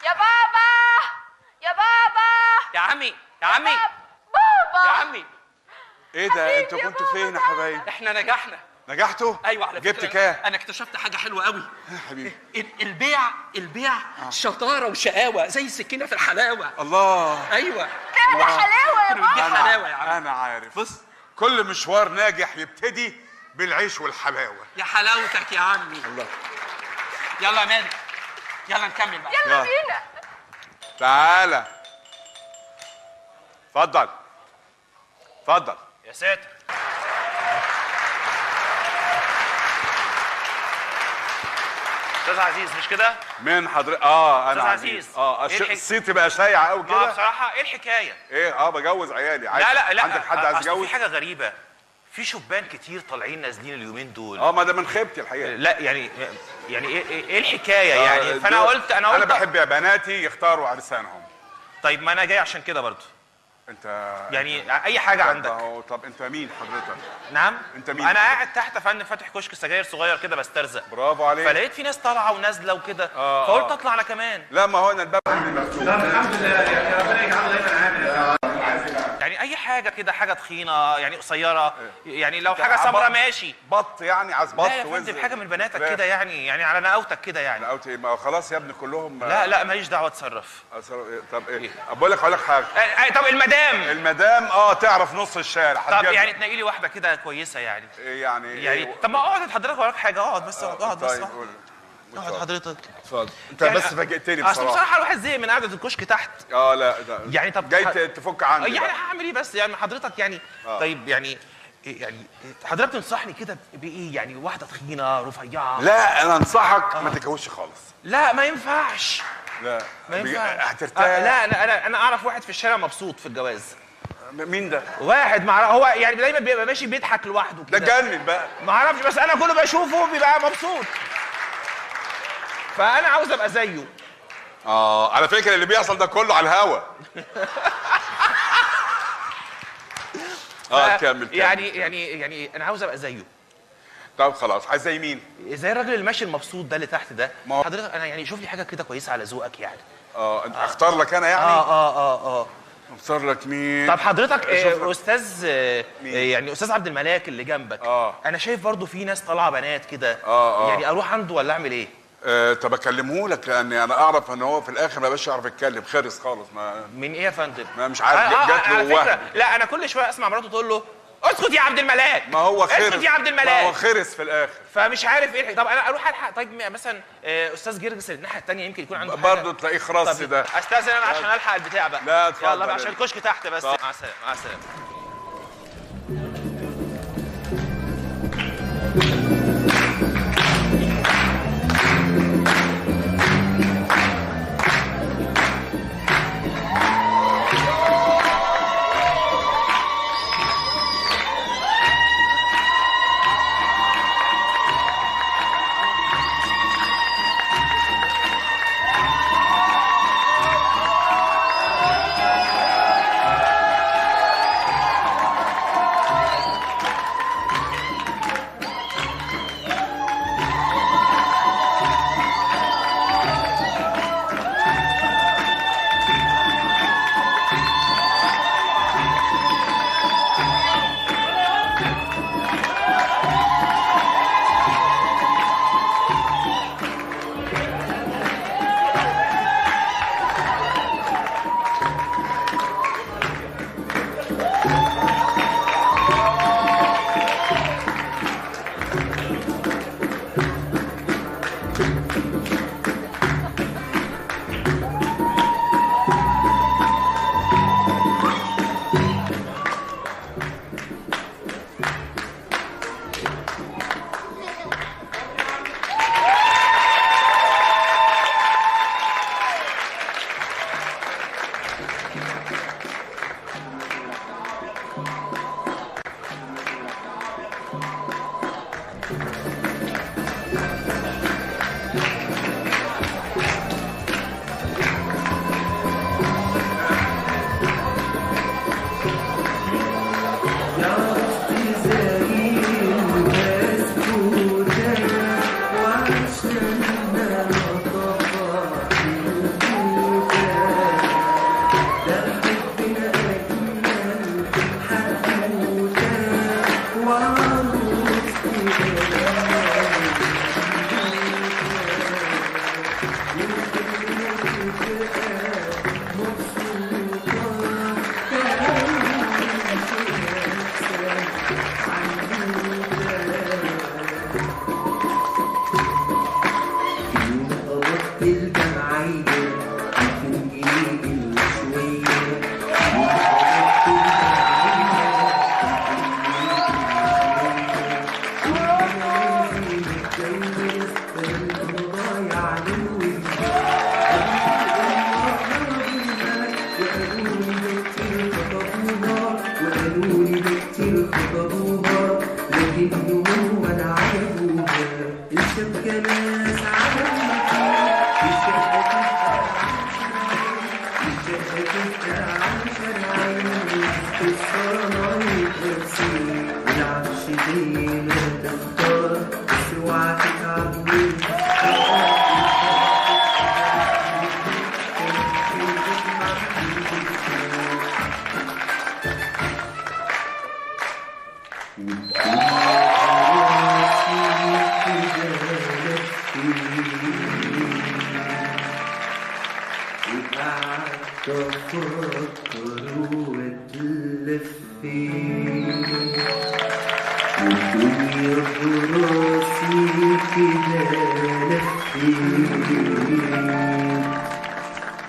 [SPEAKER 5] يا بابا يا بابا
[SPEAKER 6] يا عمي يا عمي
[SPEAKER 5] بابا
[SPEAKER 6] يا عمي.
[SPEAKER 2] ايه ده؟ انتوا كنتوا فين يا حبايبي؟
[SPEAKER 6] احنا نجحنا.
[SPEAKER 2] نجحتوا؟
[SPEAKER 6] ايوه على فكره.
[SPEAKER 2] جبت كام؟
[SPEAKER 6] انا اكتشفت حاجه حلوه قوي
[SPEAKER 2] يا حبيبي.
[SPEAKER 6] البيع شطاره وشقاوه زي السكينه في الحلاوه.
[SPEAKER 2] الله.
[SPEAKER 6] ايوه
[SPEAKER 5] ده حلاوه يا بابا.
[SPEAKER 6] دي حلاوه يا عم.
[SPEAKER 2] انا عارف.
[SPEAKER 6] بص،
[SPEAKER 2] كل مشوار ناجح يبتدي بالعيش والحلاوه.
[SPEAKER 6] يا حلاوتك يا عمي.
[SPEAKER 2] الله.
[SPEAKER 6] يلا يا مالك، يلا نكمل بقى.
[SPEAKER 5] يلا بينا.
[SPEAKER 2] تعالى. اتفضل اتفضل.
[SPEAKER 8] يا ساتر. استاذ عزيز مش كده؟
[SPEAKER 2] من حضرتك؟ انا
[SPEAKER 8] أستاذ عزيز.
[SPEAKER 2] صيتي بقى شايع قوي
[SPEAKER 8] ما
[SPEAKER 2] كده.
[SPEAKER 8] بصراحه ايه الحكايه؟
[SPEAKER 2] ايه؟ بجوز عيالي.
[SPEAKER 8] لا
[SPEAKER 2] عندك حد عايز
[SPEAKER 8] أصل
[SPEAKER 2] يتجوز؟
[SPEAKER 8] في حاجه غريبه، في شبان كتير طالعين نازلين اليومين دول.
[SPEAKER 2] ما ده من خيبتي الحقيقه.
[SPEAKER 8] لا يعني ايه الحكايه يعني؟ فانا قلت
[SPEAKER 2] انا بحب يا بناتي يختاروا عرسانهم.
[SPEAKER 8] طيب ما انا جاي عشان كده برضه.
[SPEAKER 2] انت
[SPEAKER 8] يعني اي حاجه عندك.
[SPEAKER 2] طب انت مين حضرتك؟
[SPEAKER 8] نعم.
[SPEAKER 2] انت مين؟
[SPEAKER 8] انا قاعد تحت يا فندم فاتح كشك سجاير صغير كده بسترزق.
[SPEAKER 2] برافو عليك.
[SPEAKER 8] فلقيت في ناس طالعه ونازله وكده، فقلت اطلع انا كمان.
[SPEAKER 2] لا ما هو انا الباب عندي مفتوح.
[SPEAKER 8] الحمد لله، يعني ربنا يجعله دايما عامل. يعني اي حاجه كده، حاجه تخينه يعني قصيره، يعني لو حاجه سمراء ماشي.
[SPEAKER 2] بط يعني، عايز بط.
[SPEAKER 8] لا يا فندم حاجه من بناتك كده، يعني على نقاوتك كده يعني.
[SPEAKER 2] نقاوتي؟ ما خلاص يا ابني كلهم.
[SPEAKER 8] لا ماليش دعوه، اتصرف.
[SPEAKER 2] طب ايه؟ بقول لك حاجه.
[SPEAKER 8] طب المدام
[SPEAKER 2] تعرف نص الشارع.
[SPEAKER 8] طب يعني تنقي لي واحده كده كويسه يعني. يعني طب ما اقعد حضرتك وراك حاجه، اقعد بس اقعد بس. اقعد حضرتك.
[SPEAKER 2] اتفضل. انت يعني بس فاجئتني بصراحه.
[SPEAKER 8] اصل بصراحه الواحد زهق من قعده الكشك تحت.
[SPEAKER 2] لا
[SPEAKER 8] يعني طب
[SPEAKER 2] جاي تفك عني
[SPEAKER 8] يعني هعمل ايه بس يعني حضرتك يعني. طيب يعني حضرتك تنصحني كده بايه؟ يعني واحده تخينه رفيعه؟
[SPEAKER 2] لا انا انصحك ما تتجوزش خالص.
[SPEAKER 8] لا ما ينفعش.
[SPEAKER 2] لا
[SPEAKER 8] ما ينفعش.
[SPEAKER 2] هترتاح.
[SPEAKER 8] لا انا اعرف واحد في الشارع مبسوط في الجواز.
[SPEAKER 2] مين ده؟
[SPEAKER 8] واحد هو يعني دايما بيبقى ماشي بيضحك لوحده كده.
[SPEAKER 2] ده جنن بقى.
[SPEAKER 8] ما اعرفش، بس انا كله بشوفه بيبقى مبسوط، فانا عاوز ابقى زيه.
[SPEAKER 2] على فكره اللي بيحصل ده كله على الهوا. كمل.
[SPEAKER 8] يعني انا عاوز ابقى زيه.
[SPEAKER 2] طب خلاص، عايز زي مين؟
[SPEAKER 8] زي الراجل الماشي المبسوط ده اللي تحت ده. حضرتك انا يعني شوف لي حاجه كده كويسه على ذوقك يعني.
[SPEAKER 2] اختار لك انا يعني؟ اختار لك مين؟
[SPEAKER 8] طب حضرتك استاذ يعني استاذ عبد الملاك اللي جنبك. انا شايف برضو في ناس طالعه بنات كده. يعني اروح عنده ولا اعمل ايه؟
[SPEAKER 2] طب اكلمه لك، لان انا اعرف ان هو في الاخر ما بقاش يعرف يتكلم، خرس خالص.
[SPEAKER 8] من ايه يا فندم؟
[SPEAKER 2] ما مش عارف، جات له وهم.
[SPEAKER 8] لا انا كل شويه اسمع مراته تقول له اسكت يا عبد الملاك.
[SPEAKER 2] ما هو خرس.
[SPEAKER 8] اسكت يا عبد الملاك.
[SPEAKER 2] ما هو خرس في الاخر،
[SPEAKER 8] فمش عارف ايه. طب انا اروح الحق. طيب مثلا استاذ جرجس الناحيه الثانيه يمكن يكون عنده
[SPEAKER 2] برضه تلاقيه خرس ده.
[SPEAKER 8] استاذن انا عشان الحق البتاع بقى.
[SPEAKER 2] لا اتفضل.
[SPEAKER 8] يلا بقى عشان الكشك تحت بس. مع السلامه مع السلامه.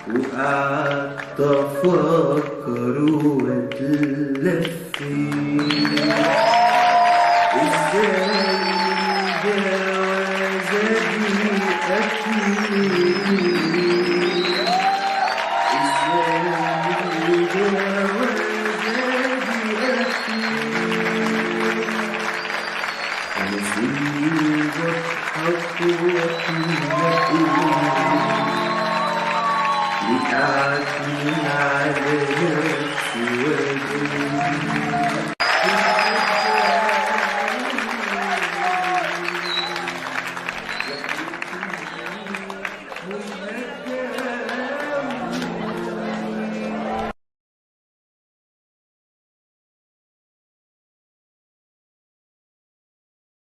[SPEAKER 9] وقعدت افكر واتلف ازاي